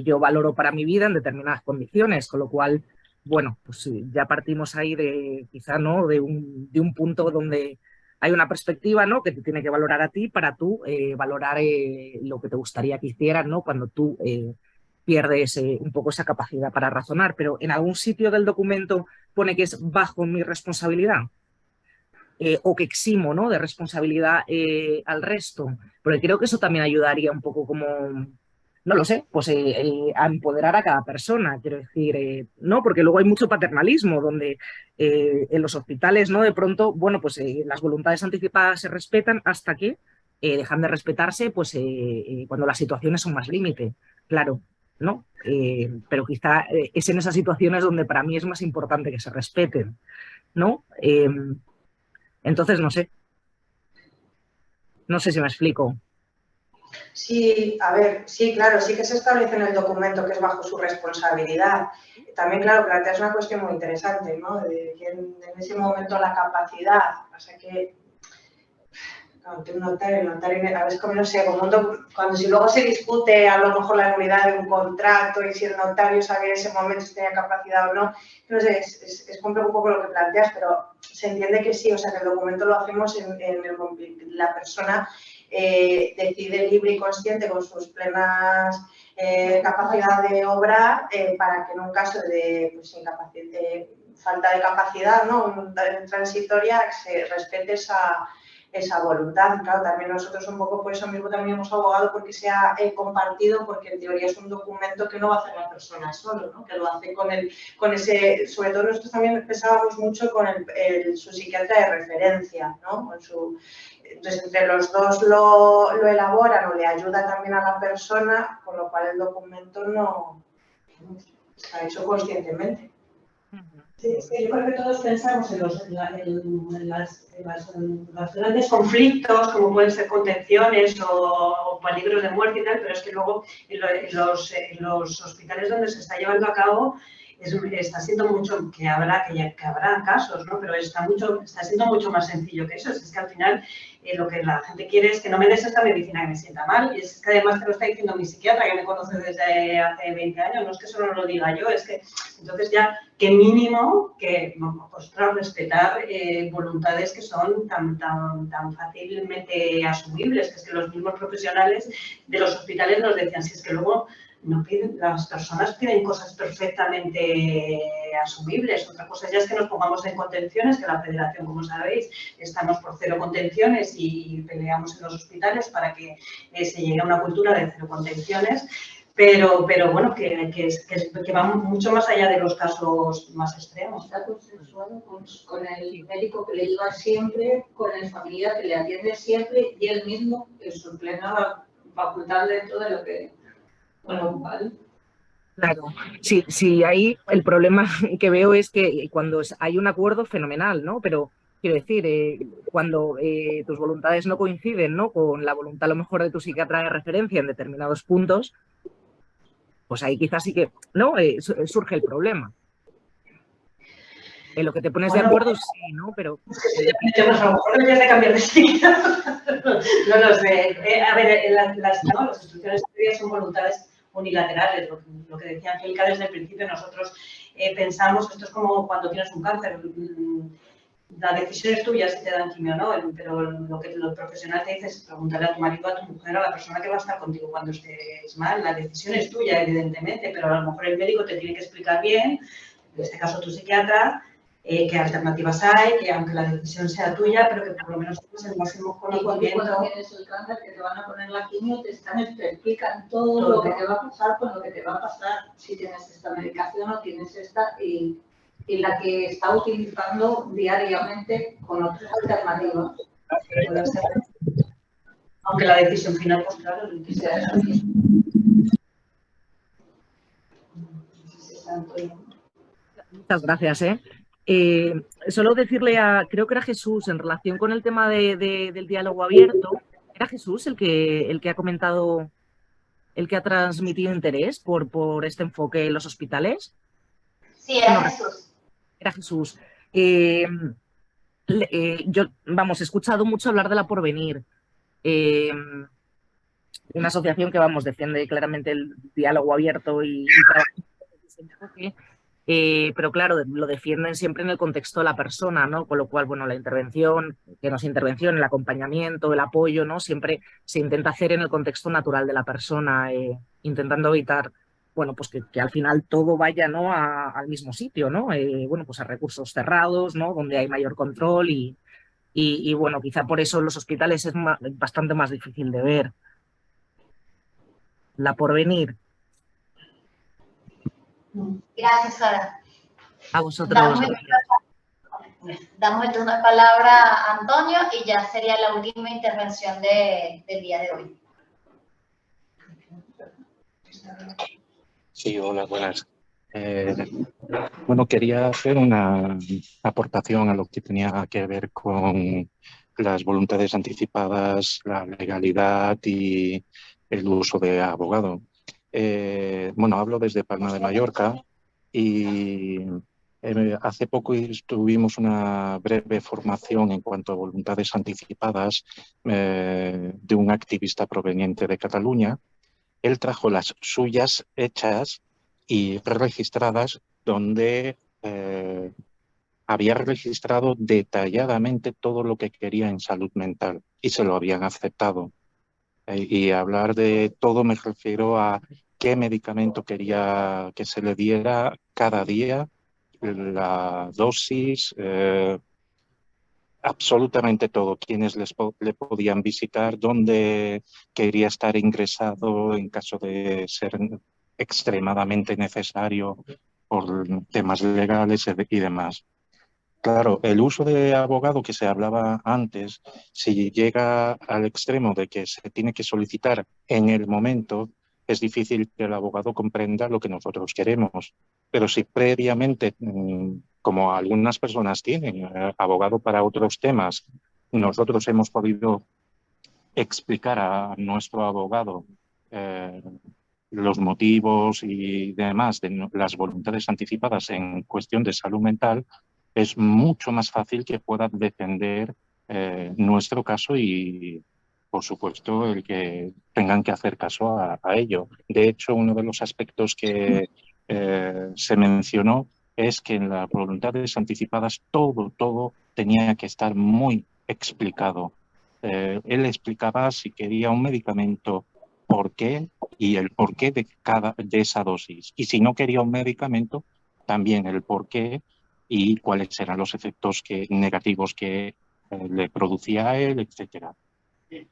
yo valoro para mi vida en determinadas condiciones, con lo cual, bueno, pues ya partimos ahí de quizá, ¿no? De un punto donde hay una perspectiva, ¿no? Que te tiene que valorar a ti para tú valorar lo que te gustaría que hicieran, ¿no? Cuando tú pierdes un poco esa capacidad para razonar, pero en algún sitio del documento pone que es bajo mi responsabilidad o que eximo, ¿no? De responsabilidad al resto, porque creo que eso también ayudaría un poco como, no lo sé, pues a empoderar a cada persona, quiero decir, ¿no? Porque luego hay mucho paternalismo donde en los hospitales, ¿no? De pronto, bueno, pues las voluntades anticipadas se respetan hasta que dejan de respetarse pues cuando las situaciones son más límite, claro, ¿no? Pero quizá es en esas situaciones donde para mí es más importante que se respeten, ¿no? Entonces, no sé si me explico. Sí, a ver, sí, claro, sí que se establece en el documento que es bajo su responsabilidad. También, claro, planteas una cuestión muy interesante, ¿no? De quién en ese momento la capacidad, o sea que un notario, a ver, como no sé, cuando si luego se discute a lo mejor la nulidad de un contrato y si el notario sabe en ese momento si tenía capacidad o no, no sé, es complejo un poco lo que planteas, pero se entiende que sí, o sea que el documento lo hacemos la persona decide libre y consciente con sus plenas capacidad de obrar para que en un caso de pues, falta de capacidad, ¿no? Transitoria, se respete esa voluntad. Claro, también nosotros un poco por eso mismo también hemos abogado porque sea compartido, porque en teoría es un documento que no va a hacer la persona solo, ¿no? Que lo hace con ese, sobre todo nosotros también pensábamos mucho con su psiquiatra de referencia, ¿no? Entonces, entre los dos lo elaboran o le ayuda también a la persona, con lo cual el documento no está hecho conscientemente. Sí, es que yo creo que todos pensamos en los grandes conflictos, como pueden ser contenciones o peligros de muerte y tal, pero es que luego en los hospitales donde se está llevando a cabo está siendo mucho, que habrá casos, ¿no? Pero está siendo mucho más sencillo que eso. Es que al final lo que la gente quiere es que no me des esta medicina que me sienta mal. Y es que además te lo está diciendo mi psiquiatra, que me conoce desde hace 20 años. No es que solo lo diga yo, es que entonces ya, qué mínimo que respetar voluntades que son tan fácilmente asumibles. Que es que los mismos profesionales de los hospitales nos decían, si es que luego no piden, las personas piden cosas perfectamente asumibles. Otra cosa ya es que nos pongamos en contenciones, que la Federación, como sabéis, estamos por 0 contenciones y peleamos en los hospitales para que se llegue a una cultura de 0 contenciones, pero bueno, que va mucho más allá de los casos más extremos. Está consensuado con el médico que le lleva siempre, con el familiar que le atiende siempre y él mismo en su plena facultad dentro de lo que... Bueno, vale. Claro, sí, ahí el problema que veo es que cuando hay un acuerdo, fenomenal, ¿no? Pero quiero decir, cuando tus voluntades no coinciden, ¿no? Con la voluntad a lo mejor de tu psiquiatra de referencia en determinados puntos, pues ahí quizás sí que, ¿no? Surge el problema. En lo que te pones de acuerdo, sí, ¿no? Pero... a lo mejor deberías de cambiar de psiquiatra. No lo sé. A ver, las instrucciones previas son voluntades unilaterales. Lo que decía Angélica desde el principio, nosotros pensamos, esto es como cuando tienes un cáncer, la decisión es tuya si te dan quimio o no, pero lo que los profesionales te dicen es preguntarle a tu marido, a tu mujer, a la persona que va a estar contigo cuando estés mal. La decisión es tuya, evidentemente, pero a lo mejor el médico te tiene que explicar bien, en este caso tu psiquiatra, qué alternativas hay, que aunque la decisión sea tuya, pero que por lo menos tengas el máximo conocimiento. Cuando tienes el cáncer que te van a poner la quimio, te explican todo lo que te va a pasar con lo que te va a pasar, si tienes esta medicación o tienes esta, y la que está utilizando diariamente con otras alternativas. Aunque la decisión final, pues claro, lo que sea. Muchas gracias, solo decirle creo que era Jesús, en relación con el tema del diálogo abierto, ¿era Jesús el que ha comentado, el que ha transmitido interés por este enfoque en los hospitales? Sí, era Jesús. Era Jesús. Yo, vamos, he escuchado mucho hablar de La Porvenir, una asociación que, vamos, defiende claramente el diálogo abierto y trabaja en ese enfoque. Pero claro, lo defienden siempre en el contexto de la persona, ¿no? Con lo cual, bueno, la intervención, que no es intervención, el acompañamiento, el apoyo, ¿no? Siempre se intenta hacer en el contexto natural de la persona, intentando evitar, bueno, pues que al final todo vaya, ¿no? Al mismo sitio, ¿no? Bueno, pues a recursos cerrados, ¿no? Donde hay mayor control y bueno, quizá por eso en los hospitales es bastante más difícil de ver. La Porvenir. Gracias, Sara. A vosotros. Damos el turno de palabra a Antonio y ya sería la última intervención del día de hoy. Sí, hola, buenas. Bueno, quería hacer una aportación a lo que tenía que ver con las voluntades anticipadas, la legalidad y el uso de abogado. Bueno, hablo desde Palma de Mallorca y hace poco tuvimos una breve formación en cuanto a voluntades anticipadas de un activista proveniente de Cataluña. Él trajo las suyas hechas y registradas, donde había registrado detalladamente todo lo que quería en salud mental y se lo habían aceptado. Y hablar de todo me refiero a qué medicamento quería que se le diera cada día, la dosis, absolutamente todo, quiénes le podían visitar, dónde quería estar ingresado en caso de ser extremadamente necesario por temas legales y demás. Claro, el uso de abogado que se hablaba antes, si llega al extremo de que se tiene que solicitar en el momento, es difícil que el abogado comprenda lo que nosotros queremos. Pero si previamente, como algunas personas tienen abogado para otros temas, nosotros hemos podido explicar a nuestro abogado los motivos y demás de las voluntades anticipadas en cuestión de salud mental, es mucho más fácil que pueda defender nuestro caso y, por supuesto, el que tengan que hacer caso a ello. De hecho, uno de los aspectos que se mencionó es que en las voluntades anticipadas todo tenía que estar muy explicado. Él explicaba si quería un medicamento, por qué y el porqué de esa dosis. Y si no quería un medicamento, también el porqué y cuáles eran los efectos negativos que le producía a él, etcétera.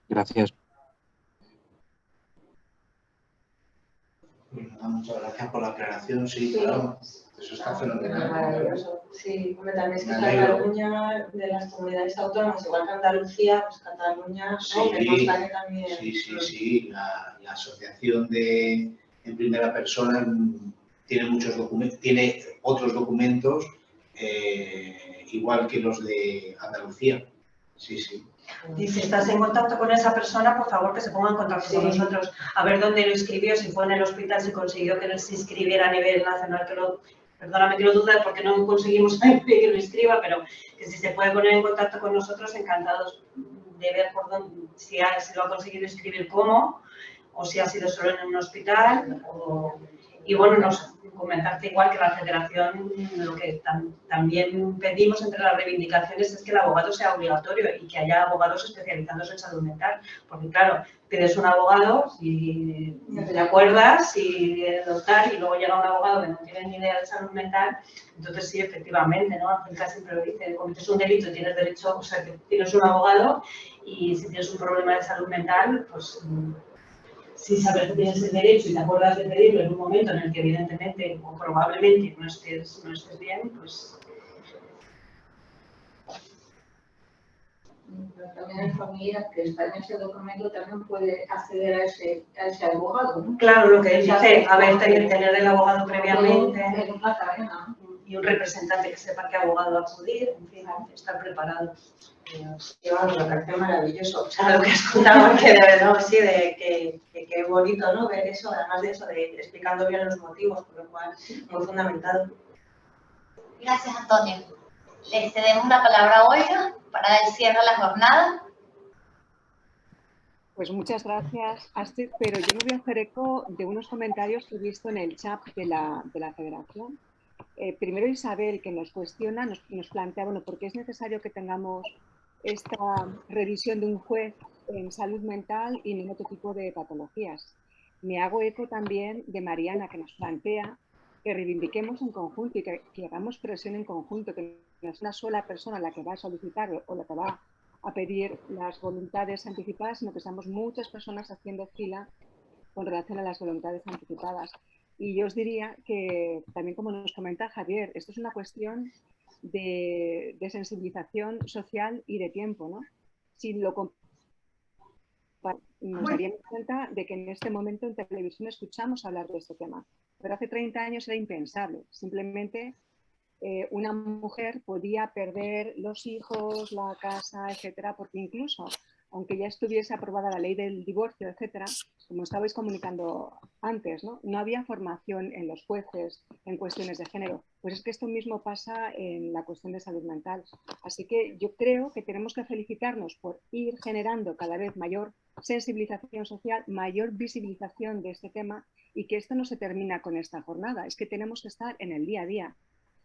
Gracias. Muchas gracias por la aclaración. Sí, claro, eso está fenomenal. Maravilloso. Sí, también es que Cataluña, de las comunidades autónomas, igual que Andalucía, pues Cataluña, sí, ¿no? Que consta que también... Sí. La asociación en primera persona tiene muchos documentos, tiene otros documentos igual que los de Andalucía. Sí. Y si estás en contacto con esa persona, por favor que se ponga en contacto con nosotros. A ver dónde lo inscribió, si fue en el hospital, si consiguió que se inscribiera a nivel nacional, perdóname que lo dude porque no conseguimos que lo inscriba, pero que si se puede poner en contacto con nosotros, encantados de ver por dónde, si lo ha conseguido inscribir cómo, o si ha sido solo en un hospital, y bueno, comentarte igual que la Federación, lo que también pedimos entre las reivindicaciones es que el abogado sea obligatorio y que haya abogados especializados en salud mental, porque claro, pides un abogado, si te acuerdas, si tal, y luego llega un abogado que no tiene ni idea de salud mental, entonces sí, efectivamente, ¿no? África siempre lo dice, cometes un delito y tienes derecho, o sea, que tienes un abogado, y si tienes un problema de salud mental, pues... Si sabes que tienes el derecho y te acuerdas de pedirlo en un momento en el que evidentemente o probablemente no estés bien, pues... Pero también el familiar que está en ese documento también puede acceder a ese abogado, ¿no? Claro, lo que él dice, a ver, tener el abogado previamente y un representante que sepa qué abogado acudir, en fin, estar preparado. Llevamos me parece maravilloso. O sea, lo que has contado, que de verdad, sí, que qué bonito, ¿no? Ver eso, además de eso, de explicando bien los motivos, por lo cual, muy fundamental. Gracias, Antonio. Le cedemos la palabra a Olga para el cierre de la jornada. Pues muchas gracias, Astrid, pero yo me voy a hacer eco de unos comentarios que he visto en el chat de la Federación. Primero Isabel, que nos cuestiona, nos plantea, bueno, ¿por qué es necesario que tengamos esta revisión de un juez en salud mental y no en otro tipo de patologías? Me hago eco también de Mariana, que nos plantea que reivindiquemos en conjunto y que hagamos presión en conjunto, que no es una sola persona la que va a solicitar o la que va a pedir las voluntades anticipadas, sino que seamos muchas personas haciendo fila con relación a las voluntades anticipadas. Y yo os diría que, también como nos comenta Javier, esto es una cuestión de sensibilización social y de tiempo, ¿no? Si lo nos daríamos cuenta de que en este momento en televisión escuchamos hablar de este tema, pero hace 30 años era impensable. Simplemente una mujer podía perder los hijos, la casa, etcétera, porque incluso, aunque ya estuviese aprobada la ley del divorcio, etcétera, como estabais comunicando antes, ¿no? Había formación en los jueces en cuestiones de género. Pues es que esto mismo pasa en la cuestión de salud mental. Así que yo creo que tenemos que felicitarnos por ir generando cada vez mayor sensibilización social, mayor visibilización de este tema, y que esto no se termina con esta jornada. Es que tenemos que estar en el día a día.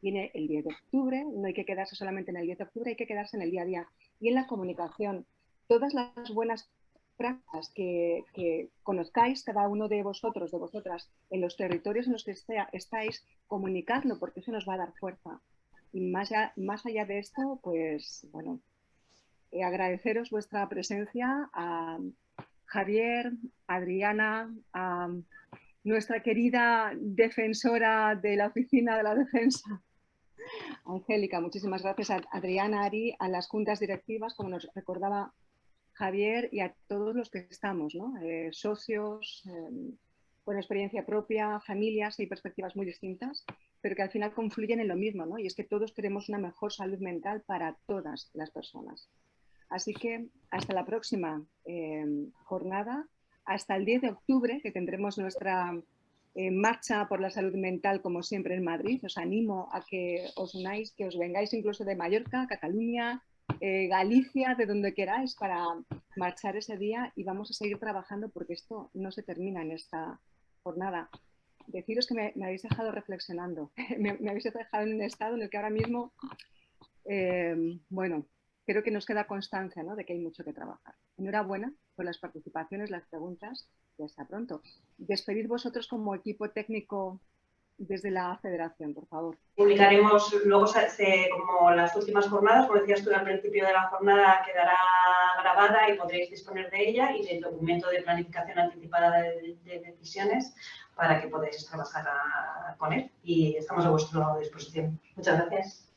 Viene el 10 de octubre, no hay que quedarse solamente en el 10 de octubre, hay que quedarse en el día a día. Y en la comunicación, todas las buenas prácticas que conozcáis cada uno de vosotros, de vosotras, en los territorios en los que estáis, comunicadlo, porque eso nos va a dar fuerza. Y más allá de esto, pues bueno, agradeceros vuestra presencia a Javier, Adriana, a nuestra querida defensora de la Oficina de la Defensa, Angélica. Muchísimas gracias a Adriana, Ari, a las juntas directivas, como nos recordaba Javier, y a todos los que estamos, ¿no? Socios, con experiencia propia, familias y perspectivas muy distintas, pero que al final confluyen en lo mismo, ¿no? Y es que todos queremos una mejor salud mental para todas las personas. Así que hasta la próxima jornada, hasta el 10 de octubre, que tendremos nuestra marcha por la salud mental, como siempre, en Madrid. Os animo a que os unáis, que os vengáis incluso de Mallorca, Cataluña, Galicia, de donde queráis, para marchar ese día, y vamos a seguir trabajando porque esto no se termina en esta jornada. Deciros que me habéis dejado reflexionando, me habéis dejado en un estado en el que ahora mismo, bueno, creo que nos queda constancia, ¿no?, de que hay mucho que trabajar. Enhorabuena por las participaciones, las preguntas, y hasta pronto. Despedid vosotros como equipo técnico desde la Federación, por favor. Publicaremos luego, como las últimas jornadas, como decías tú al principio de la jornada, quedará grabada y podréis disponer de ella y del documento de planificación anticipada de decisiones para que podáis trabajar con él. Y estamos a vuestra disposición. Muchas gracias.